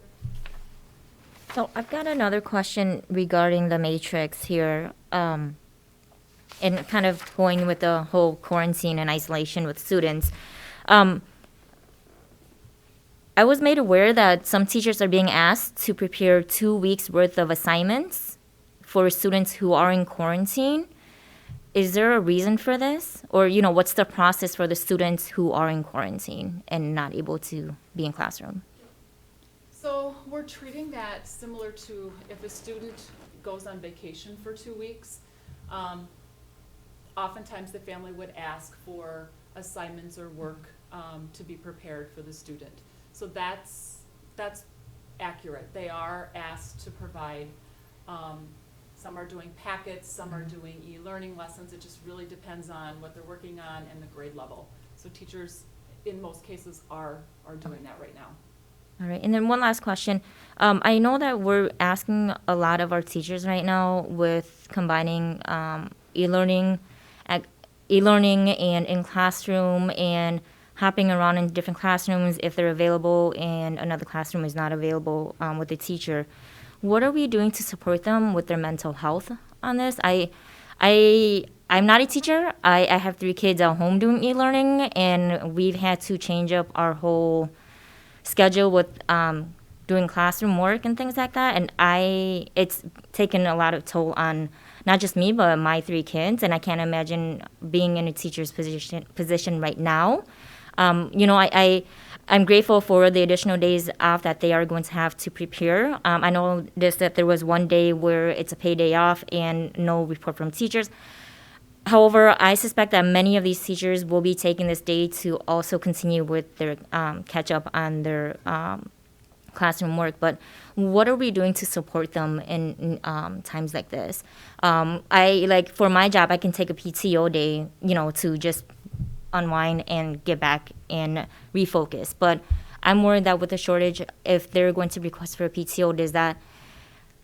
So I've got another question regarding the matrix here, and kind of going with the whole quarantine and isolation with students. I was made aware that some teachers are being asked to prepare 2 weeks worth of assignments for students who are in quarantine. Is there a reason for this? Or, what's the process for the students who are in quarantine and not able to be in classroom? So we're treating that similar to if a student goes on vacation for 2 weeks. Oftentimes the family would ask for assignments or work to be prepared for the student. So that's accurate. They are asked to provide, some are doing packets, some are doing e-learning lessons. It just really depends on what they're working on and the grade level. So teachers, in most cases, are doing that right now. All right, and then one last question. I know that we're asking a lot of our teachers right now with combining e-learning and in classroom and hopping around in different classrooms if they're available and another classroom is not available with the teacher. What are we doing to support them with their mental health on this? I'm not a teacher. I have 3 kids at home doing e-learning, and we've had to change up our whole schedule with doing classroom work and things like that. And it's taken a lot of toll on not just me, but my 3 kids. And I can't imagine being in a teacher's position right now. I'm grateful for the additional days off that they are going to have to prepare. I noticed that there was one day where it's a paid day off and no report from teachers. However, I suspect that many of these teachers will be taking this day to also continue with their catch up on their classroom work. But what are we doing to support them in times like this? I like for my job, I can take a PTO day, to just unwind and get back and refocus. But I'm worried that with the shortage, if they're going to request for a PTO,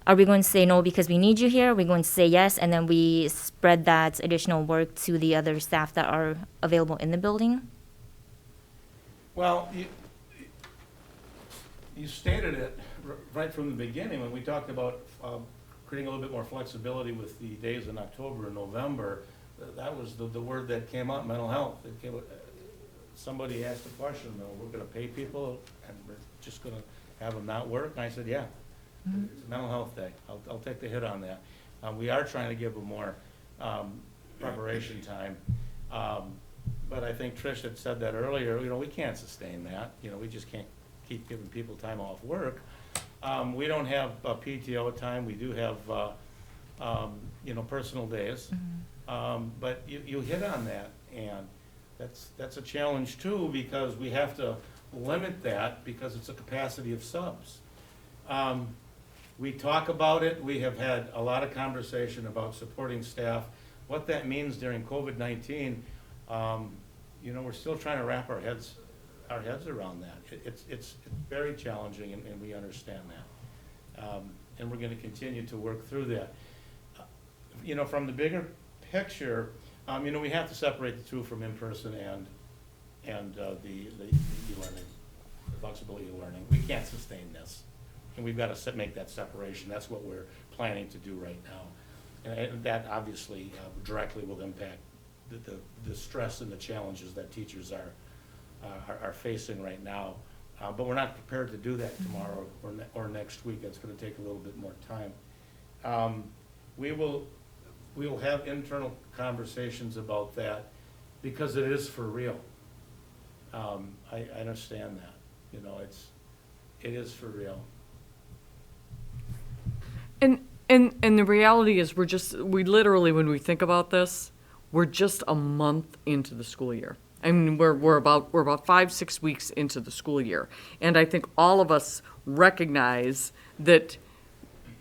are we going to say no because we need you here? Are we going to say yes, and then we spread that additional work to the other staff that are available in the building? Well, you stated it right from the beginning when we talked about creating a little bit more flexibility with the days in October and November. That was the word that came up, mental health. Somebody asked the question, we're going to pay people and we're just going to have them not work? And I said, yeah. It's a mental health day. I'll take the hit on that. We are trying to give them more preparation time. But I think Trish had said that earlier, we can't sustain that. We just can't keep giving people time off work. We don't have PTO time. We do have, personal days. But you hit on that, and that's a challenge too, because we have to limit that because it's a capacity of subs. We talk about it. We have had a lot of conversation about supporting staff. What that means during COVID-19, we're still trying to wrap our heads around that. It's very challenging, and we understand that. And we're going to continue to work through that. From the bigger picture, we have to separate the two from in-person and the e-learning, the flexible e-learning. We can't sustain this. And we've got to make that separation. That's what we're planning to do right now. And that obviously directly will impact the stress and the challenges that teachers are facing right now. But we're not prepared to do that tomorrow or next week. That's going to take a little bit more time. We will have internal conversations about that because it is for real. I understand that. It is for real. And the reality is we literally, when we think about this, we're just a month into the school year. I mean, we're about 5-6 weeks into the school year. And I think all of us recognize that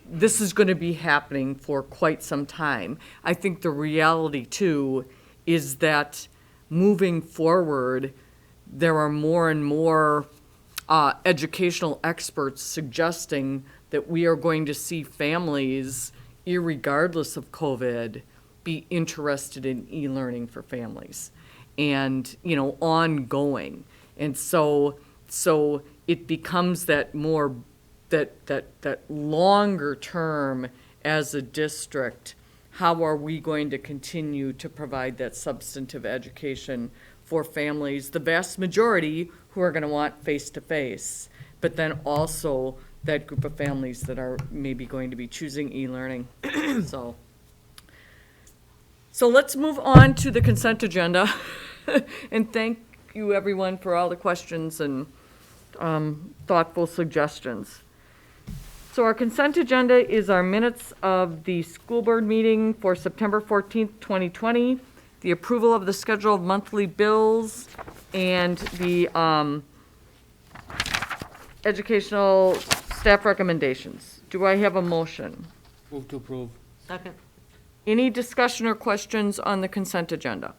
this is going to be happening for quite some time. I think the reality too is that moving forward, there are more and more educational experts suggesting that we are going to see families, irregardless of COVID, be interested in e-learning for families and, ongoing. And so it becomes that more, that longer term as a district, how are we going to continue to provide that substantive education for families, the vast majority who are going to want face-to-face, but then also that group of families that are maybe going to be choosing e-learning. So let's move on to the consent agenda. And thank you, everyone, for all the questions and thoughtful suggestions. So our consent agenda is our minutes of the school board meeting for September 14th, 2020, the approval of the schedule of monthly bills, and the educational staff recommendations. Do I have a motion? Move to approve. Second. Any discussion or questions on the consent agenda?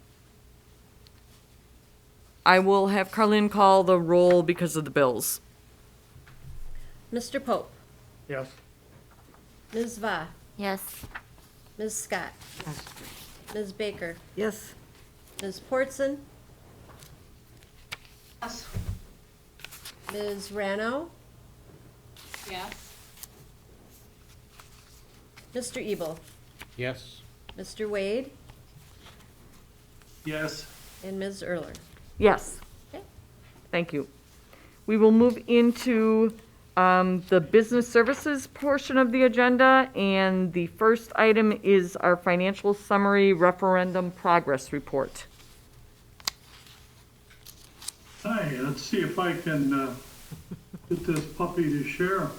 I will have Carlin call the roll because of the bills. Mr. Pope, Yes. Ms. Va, Yes. Ms. Scott, Ms. Baker, Yes. Ms. Portson, Yes. Ms. Rano, Yes. Mr. Ebel, Yes. Mr. Wade, Yes. and Ms. Erler. Yes. Okay. Thank you. We will move into the business services portion of the agenda, and the first item is our financial summary referendum progress report. Hi, let's see if I can get this puppy to share.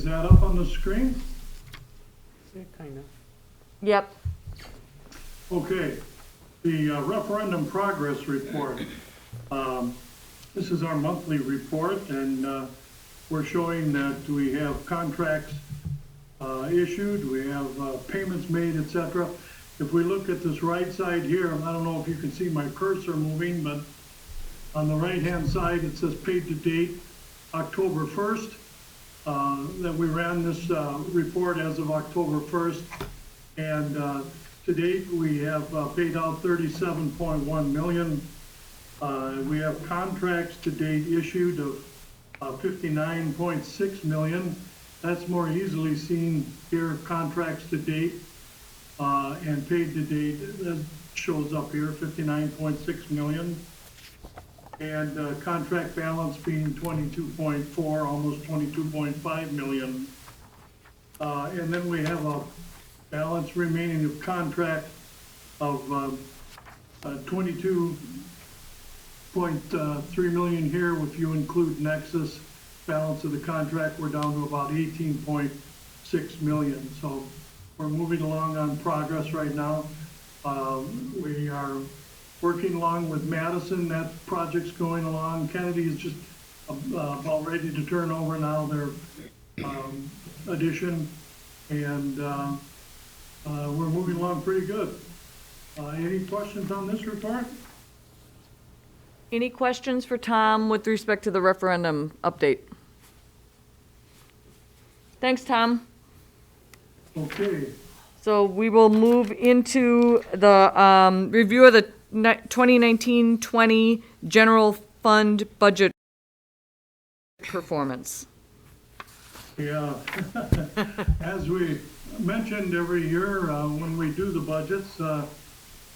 that up on the screen? Yeah, kind of. Yep. Okay, the referendum progress report. This is our monthly report, and we're showing that we have contracts issued, we have payments made, etc. If we look at this right side here, I don't know if you can see my cursor moving, but on the right-hand side, it says paid to date, October 1st. That we ran this report as of October 1st. And to date, we have paid out 37.1 million. We have contracts to date issued of 59.6 million. That's more easily seen here, contracts to date and paid to date. That shows up here, 59.6 million. And contract balance being 22.4, almost 22.5 million. And then we have a balance remaining of contract of 22.3 million here. If you include Nexus, balance of the contract, we're down to about 18.6 million. So we're moving along on progress right now. We are working along with Madison. That project's going along. Kennedy is just about ready to turn over now their addition, and we're moving along pretty good. Any questions on this report? Any questions for Tom with respect to the referendum update? Thanks, Tom. Okay. So we will move into the review of the 2019-20 general fund budget performance. Yeah. As we mentioned every year when we do the budgets,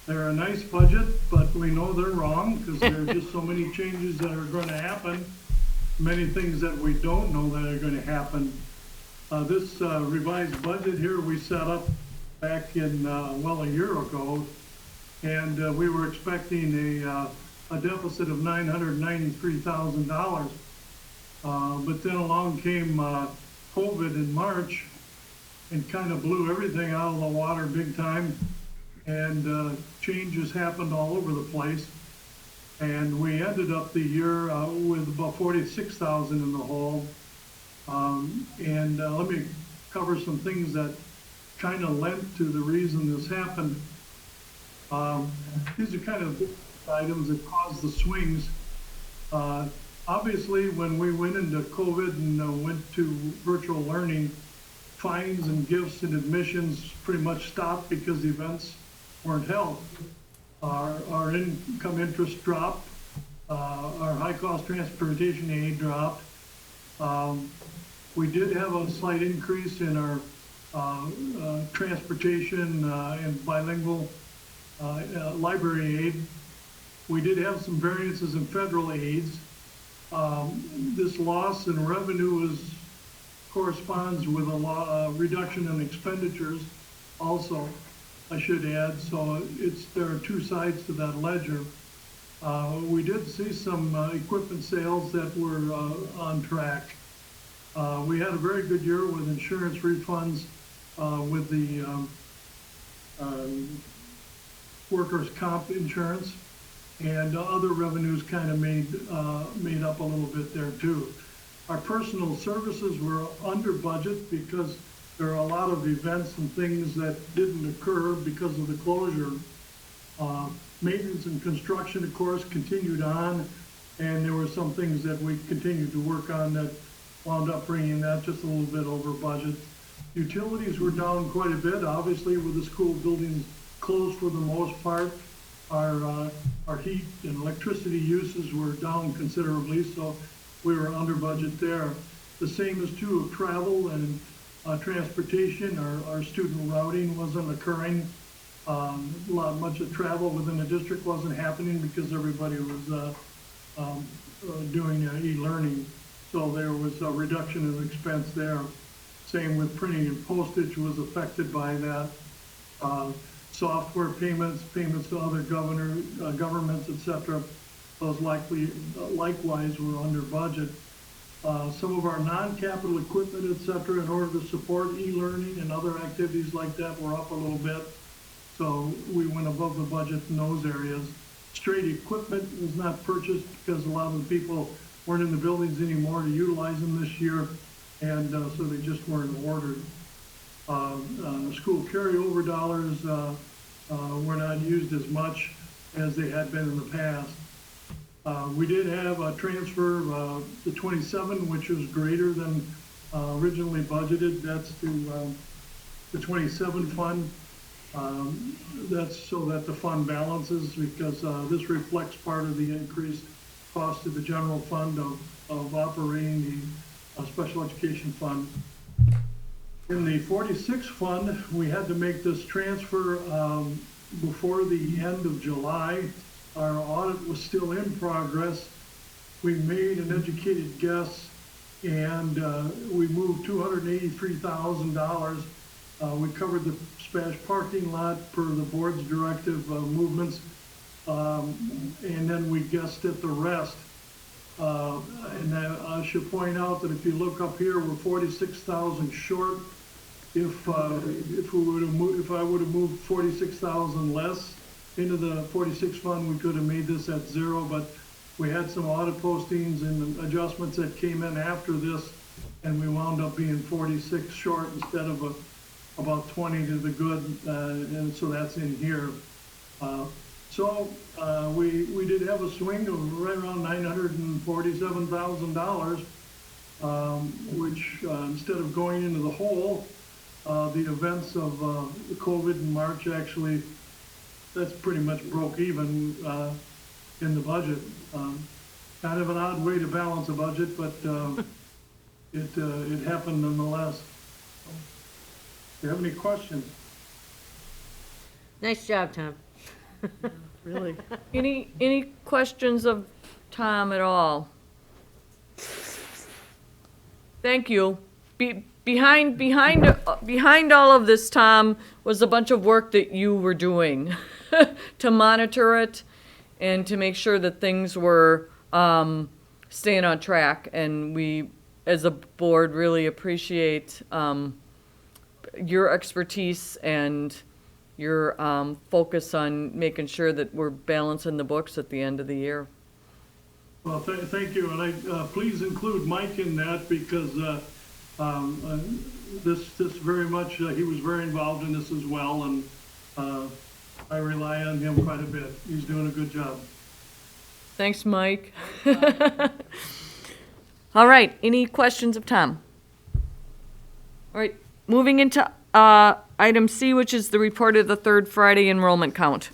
they're a nice budget, but we know they're wrong because there are just so many changes that are going to happen, many things that we don't know that are going to happen. This revised budget here we set up back in, well, a year ago, and we were expecting a deficit of $993,000. But then along came COVID in March and kind of blew everything out of the water big time, and changes happened all over the place. And we ended up the year with about 46,000 in the hole. Let me cover some things that kind of lent to the reason this happened. These are kind of items that caused the swings. Obviously, when we went into COVID and went to virtual learning, fines and gifts and admissions pretty much stopped because the events weren't held. Our income interest dropped. Our high-cost transportation aid dropped. We did have a slight increase in our transportation and bilingual library aid. We did have some variances in federal aids. This loss in revenue corresponds with a reduction in expenditures also, I should add. So there are two sides to that ledger. We did see some equipment sales that were on track. We had a very good year with insurance refunds with the workers' comp insurance, and other revenues kind of made up a little bit there too. Our personal services were under budget because there are a lot of events and things that didn't occur because of the closure. Maintenance and construction, of course, continued on, and there were some things that we continued to work on that wound up bringing that just a little bit over budget. Utilities were down quite a bit, obviously, with the school buildings closed for the most part. Our heat and electricity uses were down considerably, so we were under budget there. The same is true of travel and transportation. Our student routing wasn't occurring. Much of travel within the district wasn't happening because everybody was doing e-learning. So there was a reduction of expense there. Same with printing and postage was affected by that. Software payments to other governments, etc. Those likewise were under budget. Some of our non-capital equipment, et cetera, in order to support e-learning and other activities like that, were up a little bit. So we went above the budget in those areas. Straight equipment was not purchased because a lot of the people weren't in the buildings anymore to utilize them this year, and so they just weren't ordered. School carryover dollars were not used as much as they had been in the past. We did have a transfer to 27, which was greater than originally budgeted. That's to the 27 fund. That's so that the fund balances, because this reflects part of the increased cost of the general fund of operating the special education fund. In the 46 fund, we had to make this transfer before the end of July. Our audit was still in progress. We made an educated guess, and we moved $283,000. We covered the Spash parking lot per the board's directive movements, and then we guessed at the rest. And I should point out that if you look up here, we're 46,000 short. If I would have moved 46,000 less into the 46 fund, we could have made this at zero, but we had some audit postings and adjustments that came in after this, and we wound up being 46 short instead of about 20 to the good, and so that's in here. We did have a swing of right around $947,000, which instead of going into the hole, the events of the COVID in March, actually, that's pretty much broke even in the budget. Kind of an odd way to balance a budget, but it happened nonetheless. Do you have any questions? Nice job, Tom. Really? Any questions of Tom at all? Thank you. Behind all of this, Tom, was a bunch of work that you were doing to monitor it and to make sure that things were staying on track. And we, as a board, really appreciate your expertise and your focus on making sure that we're balancing the books at the end of the year. Well, thank you, and please include Mike in that, because this very much, he was very involved in this as well, and I rely on him quite a bit. He's doing a good job. Thanks, Mike. All right, any questions of Tom? All right, moving into item C, which is the report of the third Friday enrollment count.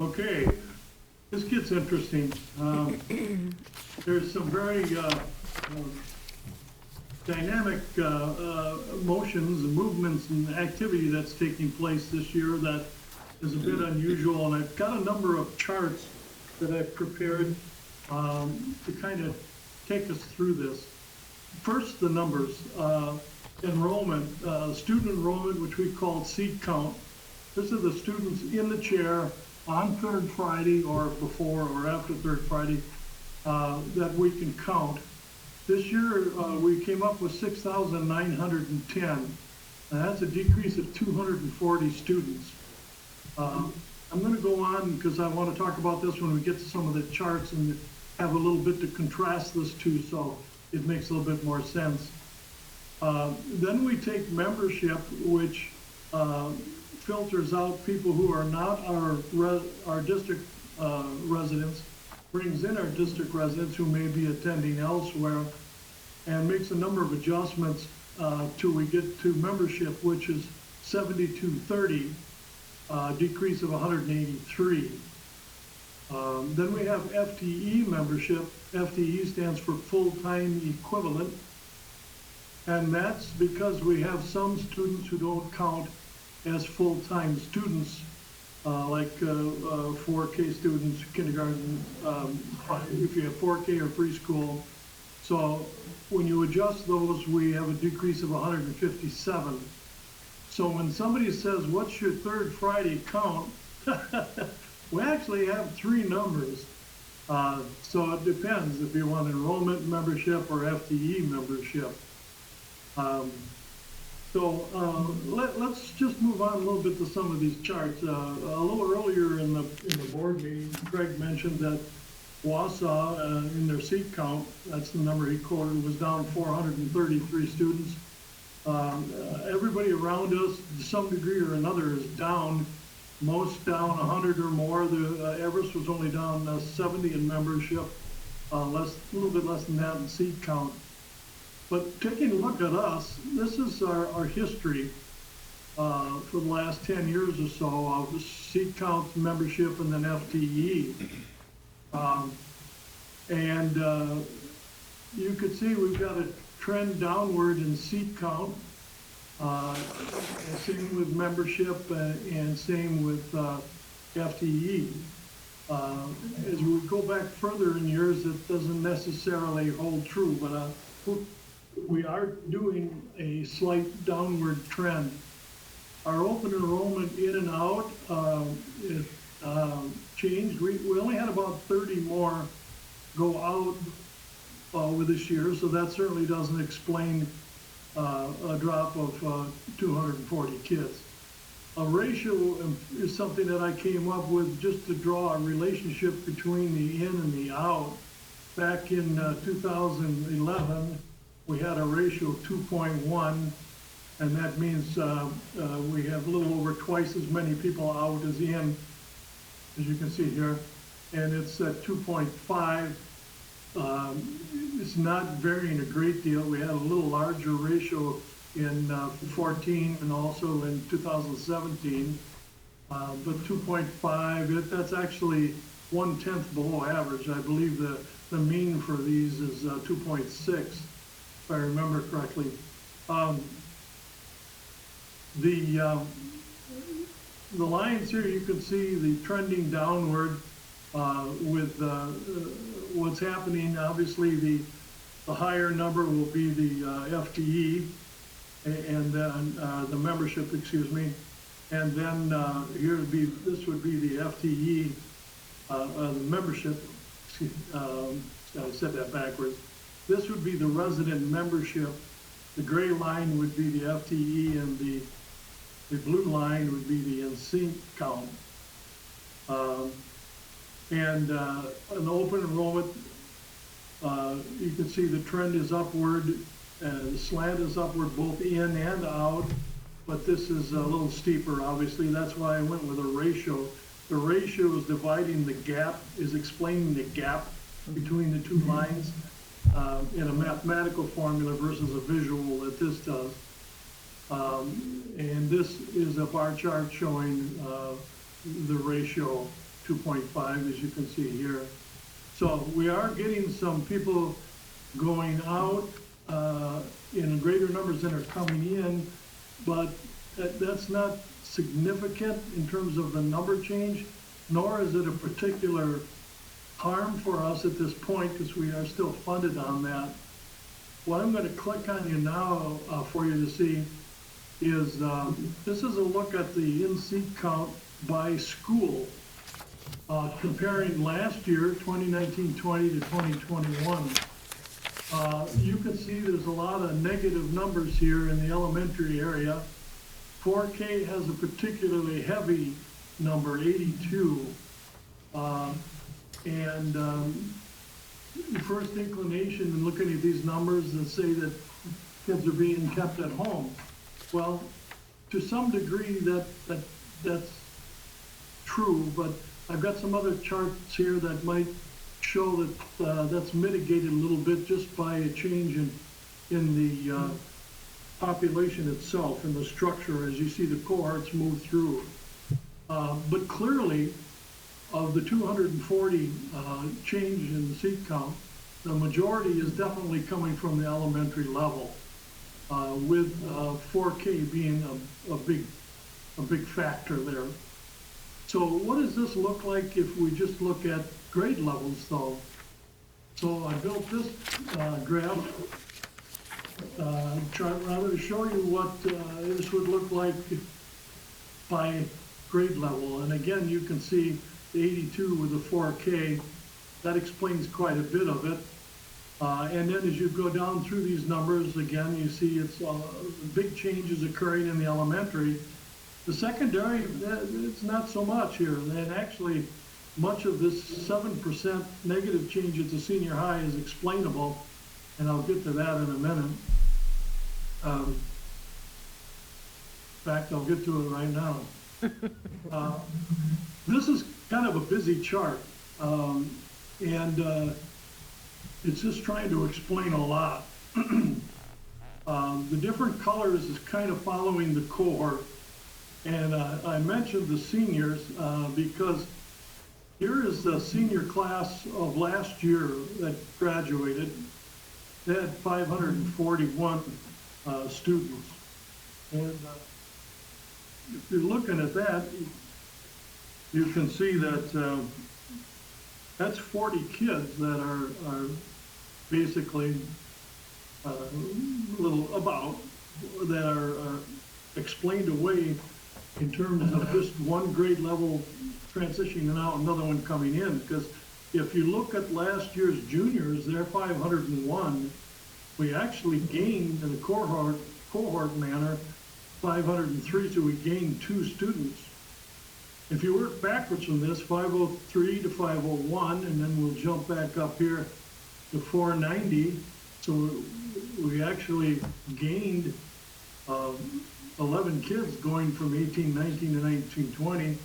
Okay, this gets interesting. There's some very dynamic motions and movements and activity that's taking place this year that is a bit unusual, and I've got a number of charts that I've prepared to kind of take us through this. First, the numbers. Enrollment, student enrollment, which we call seat count. This is the students in the chair on third Friday or before or after third Friday that we can count. This year, we came up with 6,910, and that's a decrease of 240 students. I'm going to go on because I want to talk about this when we get to some of the charts and have a little bit to contrast this to, so it makes a little bit more sense. Then we take membership, which filters out people who are not our district residents, brings in our district residents who may be attending elsewhere, and makes a number of adjustments till we get to membership, which is 7,230, decrease of 183. Then we have FTE membership. FTE stands for full-time equivalent. And that's because we have some students who don't count as full-time students, like 4K students, kindergarten, if you have 4K or preschool. So when you adjust those, we have a decrease of 157. So when somebody says, what's your third Friday count? We actually have three numbers. So it depends if you want enrollment membership or FTE membership. Let's just move on a little bit to some of these charts. A little earlier in the board meeting, Craig mentioned that Wausau, in their seat count, that's the number he quoted, was down 433 students. Everybody around us, to some degree or another, is down. Most down 100 or more. The Everest was only down 70 in membership, a little bit less than that in seat count. But taking a look at us, this is our history for the last 10 years or so of seat count, membership, and then FTE. You could see we've got a trend downward in seat count. Same with membership and same with FTE. As we go back further in years, it doesn't necessarily hold true, but we are doing a slight downward trend. Our open enrollment in and out changed. We only had about 30 more go out with this year, so that certainly doesn't explain a drop of 240 kids. A ratio is something that I came up with just to draw a relationship between the in and the out. Back in 2011, we had a ratio of 2.1, and that means we have a little over twice as many people out as in, as you can see here, and it's at 2.5. It's not varying a great deal. We had a little larger ratio in 14 and also in 2017, but 2.5, that's actually 1/10 below average. I believe the mean for these is 2.6, if I remember correctly. The lines here, you can see the trending downward with what's happening. Obviously, the higher number will be the FTE and then the membership, excuse me, and then this would be the FTE, the membership. I said that backwards. This would be the resident membership. The gray line would be the FTE, and the blue line would be the in-seat count. And an open enrollment, you can see the trend is upward, the slant is upward both in and out, but this is a little steeper, obviously. That's why I went with a ratio. The ratio is dividing the gap, is explaining the gap between the two lines in a mathematical formula versus a visual that this does. And this is a bar chart showing the ratio 2.5, as you can see here. So we are getting some people going out in greater numbers than are coming in, but that's not significant in terms of the number change, nor is it a particular harm for us at this point because we are still funded on that. What I'm going to click on you now for you to see is this is a look at the in-seat count by school, comparing last year, 2019-20 to 2021. You can see there's a lot of negative numbers here in the elementary area. 4K has a particularly heavy number, 82. The first inclination in looking at these numbers is to say that kids are being kept at home. Well, to some degree that's true, but I've got some other charts here that might show that that's mitigated a little bit just by a change in the population itself and the structure as you see the cohorts move through. But clearly, of the 240 change in the seat count, the majority is definitely coming from the elementary level, with 4K being a big factor there. So what does this look like if we just look at grade levels though? So I built this graph chart rather to show you what this would look like by grade level. And again, you can see the 82 with the 4K that explains quite a bit of it. And then as you go down through these numbers, again, you see it's big changes occurring in the elementary. The secondary, it's not so much here. And actually, much of this 7% negative change at the senior high is explainable, and I'll get to that in a minute. In fact, I'll get to it right now. This is kind of a busy chart, and it's just trying to explain a lot. The different colors is kind of following the cohort. And I mentioned the seniors because here is the senior class of last year that graduated. They had 541 students. And if you're looking at that, you can see that that's 40 kids that are basically that are explained away in terms of just one grade level transitioning out, another one coming in. Because if you look at last year's juniors, they're 501. We actually gained in the cohort manner 503, so we gained 2 students. If you work backwards from this, 503 to 501, and then we'll jump back up here to 490. So we actually gained 11 kids going from 1819 to 1920,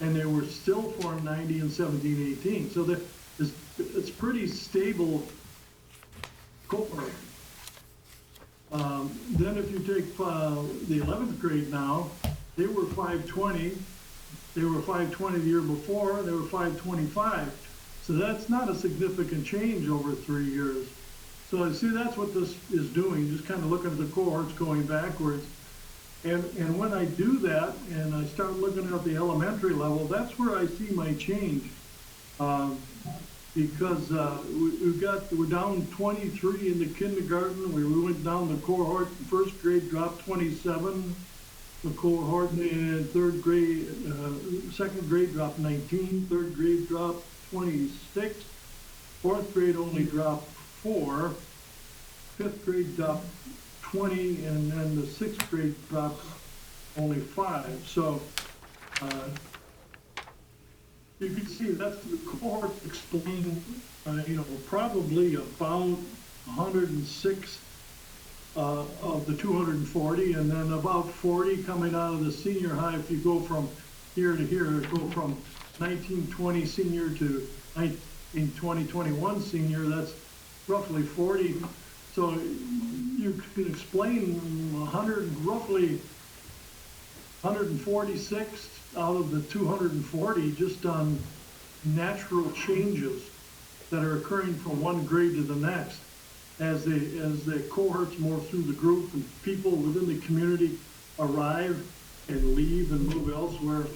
and they were still 490 and 1718. So it's pretty stable cohort. Then if you take the 11th grade now, they were 520. They were 520 the year before, they were 525. So that's not a significant change over 3 years. So I see that's what this is doing, just kind of looking at the cohorts going backwards. And when I do that, and I start looking at the elementary level, that's where I see my change. Because we're down 23 in the kindergarten, we went down the cohort, first grade dropped 27, the cohort in third grade, second grade dropped 19, third grade dropped 26, fourth grade only dropped 4, fifth grade dropped 20, and then the sixth grade dropped only 5. So you can see that's the cohort explained, probably about 106 of the 240, and then about 40 coming out of the senior high. If you go from here to here, go from 1920 senior to 1920-21 senior, that's roughly 40. So you can explain roughly 146 out of the 240 just on natural changes that are occurring from one grade to the next as the cohorts move through the group and people within the community arrive and leave and move elsewhere.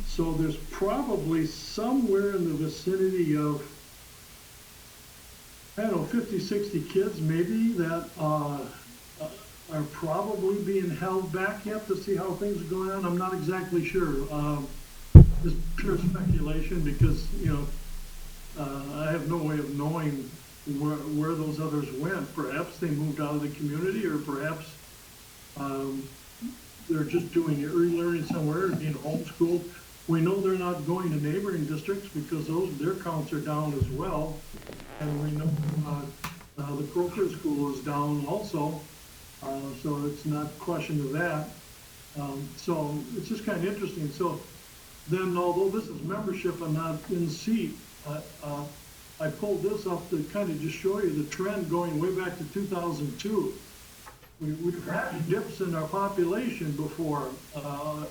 So there's probably somewhere in the vicinity of, 50, 60 kids maybe that are probably being held back yet to see how things are going on. I'm not exactly sure. Just pure speculation because, I have no way of knowing where those others went. Perhaps they moved out of the community, or perhaps they're just doing e-learning somewhere, being homeschooled. We know they're not going to neighboring districts because their counts are down as well. And we know the Croker School is down also, so it's not a question of that. So it's just kind of interesting. So then, although this is membership and not in seat, I pulled this up to kind of just show you the trend going way back to 2002. We've had dips in our population before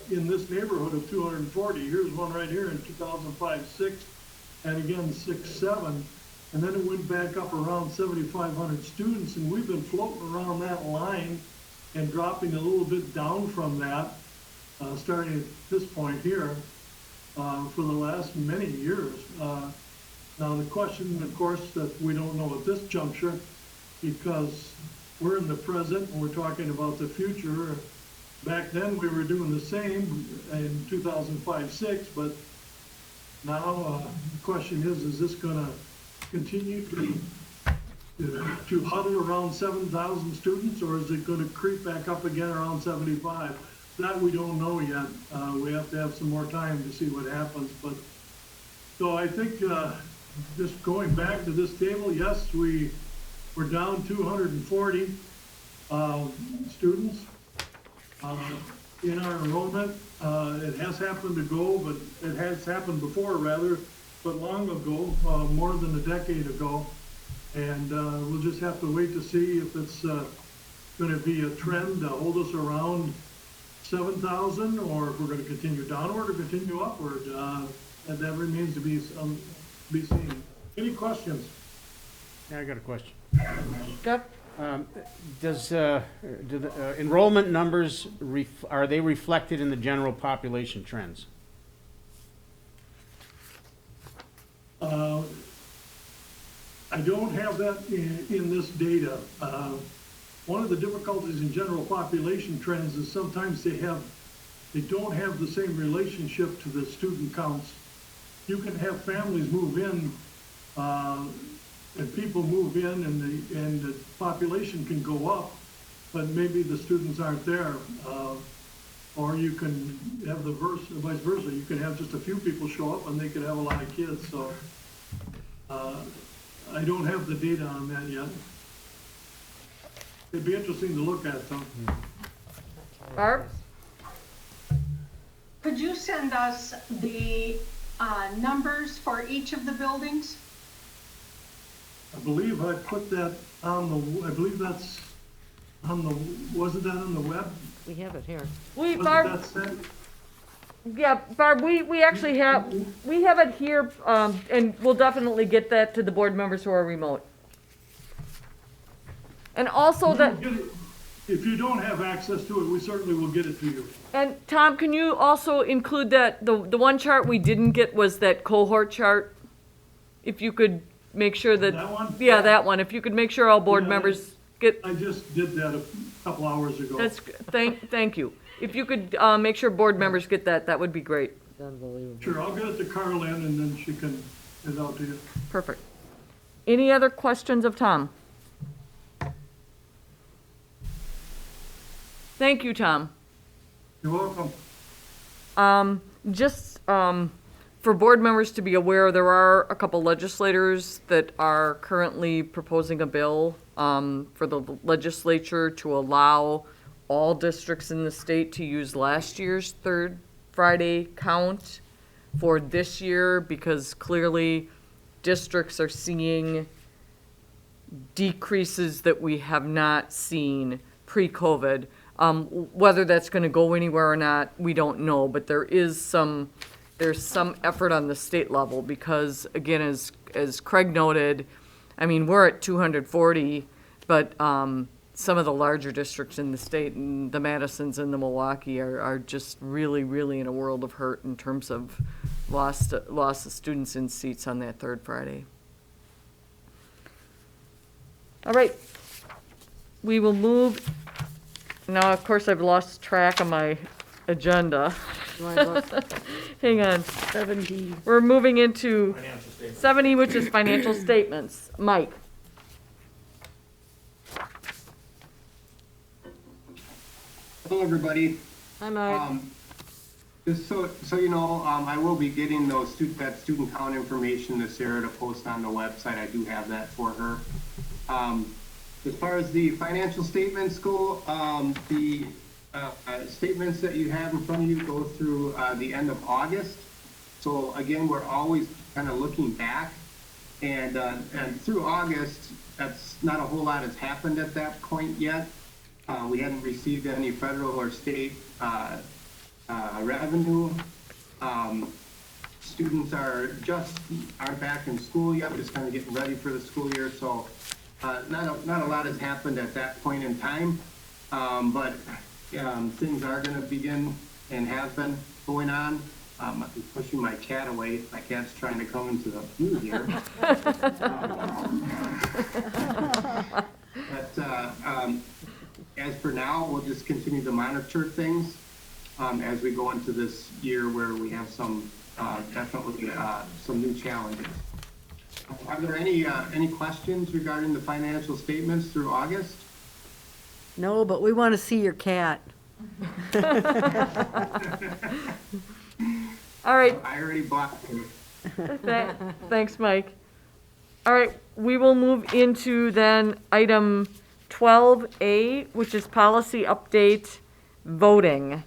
in this neighborhood of 240. Here's one right here in 2005-06, and again 6-7. And then it went back up around 7,500 students, and we've been floating around that line and dropping a little bit down from that, starting at this point here, for the last many years. Now the question, of course, that we don't know at this juncture, because we're in the present and we're talking about the future. Back then we were doing the same in 2005-06, but Now, the question is this gonna continue to huddle around 7,000 students, or is it gonna creep back up again around 75? That we don't know yet. We have to have some more time to see what happens, but, so I think, just going back to this table, yes, we're down 240, students, in our enrollment. It has happened to go, but it has happened before rather, but long ago, more than a decade ago. And we'll just have to wait to see if it's going to be a trend to hold us around 7,000, or if we're going to continue downward or continue upward. And that remains to be seen. Any questions? Yeah, I got a question. Jeff? Do the enrollment numbers, are they reflected in the general population trends? I don't have that in this data. One of the difficulties in general population trends is sometimes they don't have the same relationship to the student counts. You can have families move in, and people move in, and the population can go up, but maybe the students aren't there. Or you can have the vice versa. You can have just a few people show up and they could have a lot of kids. So I don't have the data on that yet. It'd be interesting to look at, though. Barb? Could you send us the numbers for each of the buildings? I believe I put that on the, I believe that's on the, wasn't that on the web? We have it here. Wasn't Barb, that sent? yeah, Barb, we actually have it here, and we'll definitely get that to the board members who are remote. And also that, If you don't have access to it, we certainly will get it to you. and Tom, can you also include that, the one chart we didn't get was that cohort chart? If you could make sure that. That one? Yeah, that one. If you could make sure all board Yeah, members get, I just did that a couple hours ago. thank you. If you could, make sure board members get that, that would be great. It's unbelievable. Sure, I'll get it to Carlin and then she can get it out to you. Perfect. Any other questions of Tom? Thank you, Tom. You're welcome. For board members to be aware, there are a couple legislators that are currently proposing a bill, for the legislature to allow all districts in the state to use last year's third Friday count for this year, because clearly districts are seeing decreases that we have not seen pre-COVID. Whether that's gonna go anywhere or not, we don't know, but there's some effort on the state level, because again, as Craig noted, I mean, we're at 240, but, some of the larger districts in the state, and the Madisons and the Milwaukee are just really, really in a world of hurt in terms of loss of students in seats on that third Friday. All right, we will move. Now, of course, I've lost track of my agenda. Hang on. 70. We're moving into 70, which is financial statements. Mike? Hello, everybody. Hi, Mike. Just so you know, I will be getting that student count information to Sarah to post on the website. I do have that for her. As far as the financial statements go, the statements that you have in front of you go through the end of August. So again, we're always kind of looking back, and through August, that's not a whole lot has happened at that point yet. We hadn't received any federal or state revenue. Students aren't back in school yet, just kind of getting ready for the school year. So not a lot has happened at that point in time, but things are going to begin and have been going on. I'm pushing my cat away. My cat's trying to come into the view here. As for now, we'll just continue to monitor things as we go into this year where we have some definitely some new challenges. Are there any questions regarding the financial statements through August? No, but we want to see your cat. All right, I already bought it. thanks, Mike. All right, we will move into then item 12A, which is policy update voting.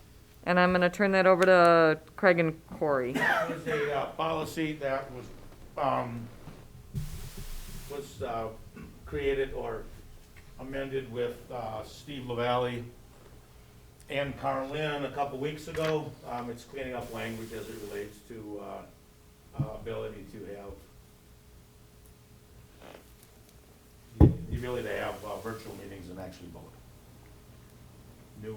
And I'm going to turn that over to Craig and Corey. That was a policy that was created or amended with Steve LaValle and Carlin a couple weeks ago. It's cleaning up language as it relates to ability to have the ability to have virtual meetings and actually vote. The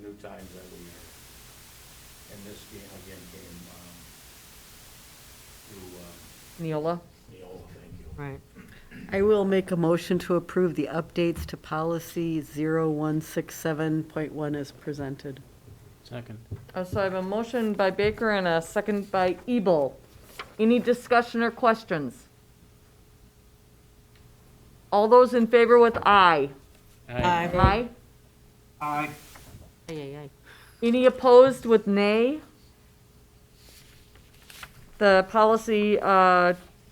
new times that we are. And this again came through Neola? Neola, thank you. Right. I will make a motion to approve the updates to policy 0167.1 as presented. Second. So I have a motion by Baker and a second by Ebel. Any discussion or questions? All those in favor with aye? Aye. Aye. Aye. Aye, aye, aye. Any opposed with nay? The policy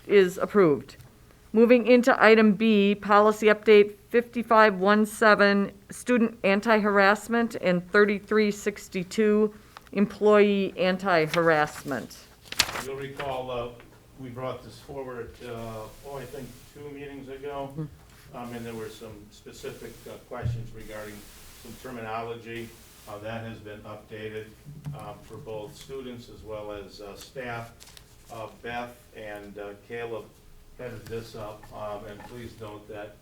is approved. Moving into item B, policy update 5517, student anti-harassment, and 3362, employee anti-harassment. You'll recall, we brought this forward, I think 2 meetings ago. And there were some specific questions regarding some terminology. That has been updated for both students as well as staff. Beth and Caleb headed this up, and please note that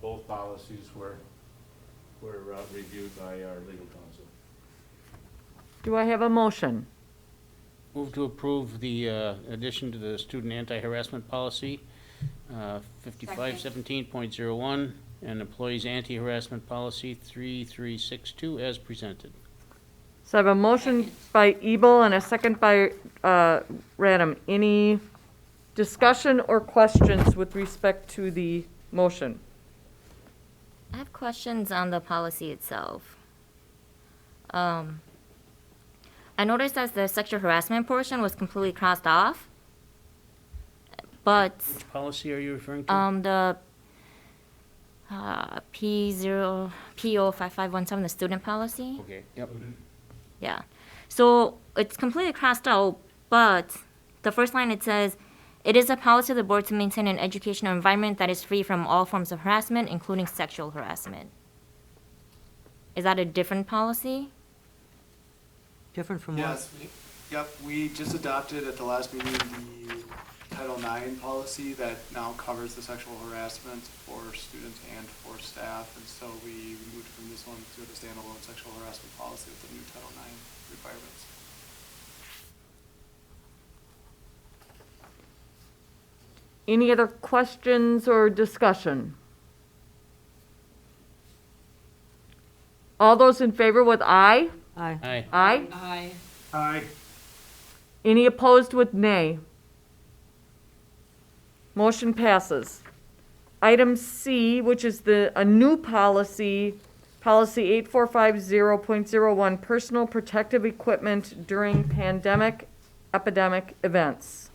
both policies were reviewed by our legal counsel. Do I have a motion? Move to approve the addition to the student anti-harassment policy, 5517.01, and employees anti-harassment policy 3362 as presented. So I have a motion by Ebel and a second by Radom. Any discussion or questions with respect to the motion? I have questions on the policy itself. I noticed that the sexual harassment portion was completely crossed off, but Which policy are you referring to? the P055117, the student policy. Okay, yep. Yeah. So it's completely crossed out, but the first line it says, it is a policy of the board to maintain an educational environment that is free from all forms of harassment, including sexual harassment. Is that a different policy? Different from what? Yes, yep, we just adopted at the last meeting the Title IX policy that now covers the sexual harassment for students and for staff, and so we moved from this one to the standalone sexual harassment policy with the new Title IX requirements. Any other questions or discussion? All those in favor with aye? Aye. Aye. Aye. Aye. Aye. Any opposed with nay? Motion passes. Item C, which is a new policy, policy 8450.01, personal protective equipment during epidemic events.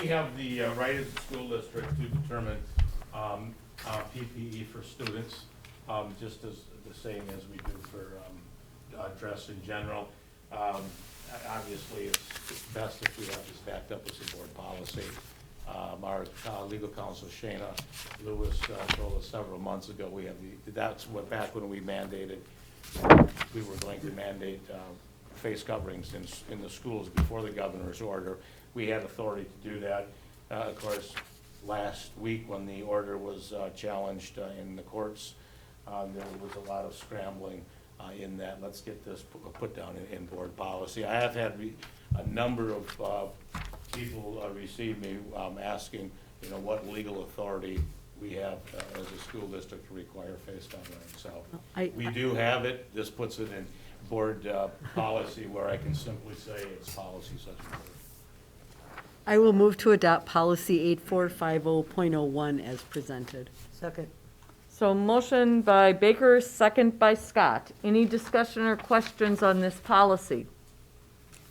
We have the right as a school district to determine PPE for students, just as the same as we do for dress in general. Obviously, it's best if we have this backed up with some board policy. Our legal counsel, Shayna Lewis, told us several months ago, that's what, back when we mandated, we were going to mandate face coverings in the schools before the governor's order. We had authority to do that. Of course, last week when the order was challenged in the courts, there was a lot of scrambling in that. Let's get this put down in board policy. I have had a number of people receive me asking, what legal authority we have as a school district to require face covering. So we do have it. This puts it in board policy where I can simply say it's policy such and such. I will move to adopt policy 8450.01 as presented. Second. So motion by Baker, second by Scott. Any discussion or questions on this policy?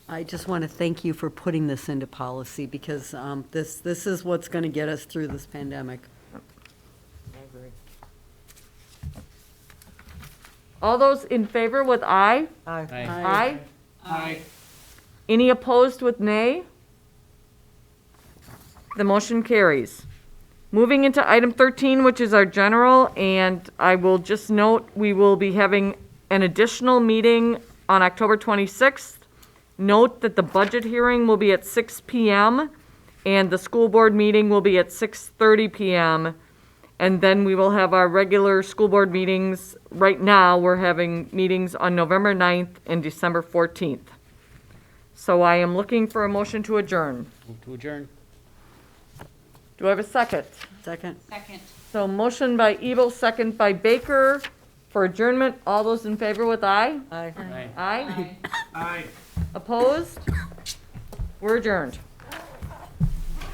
I just want to thank you for putting this into policy because this is what's going to get us through this pandemic. I agree. All those in favor with aye? Aye. Aye. Aye. Any opposed with nay? The motion carries. Moving into item 13, which is our general, and I will just note, we will be having an additional meeting on October 26th. Note that the budget hearing will be at 6 p.m. and the school board meeting will be at 6:30 p.m. And then we will have our regular school board meetings. Right now, we're having meetings on November 9th and December 14th. So I am looking for a motion to adjourn. Move to adjourn. Do I have a second? Second. Second. So motion by Ebel, second by Baker for adjournment. All those in favor with aye? Aye. Aye. Aye. Aye. Opposed? We're adjourned.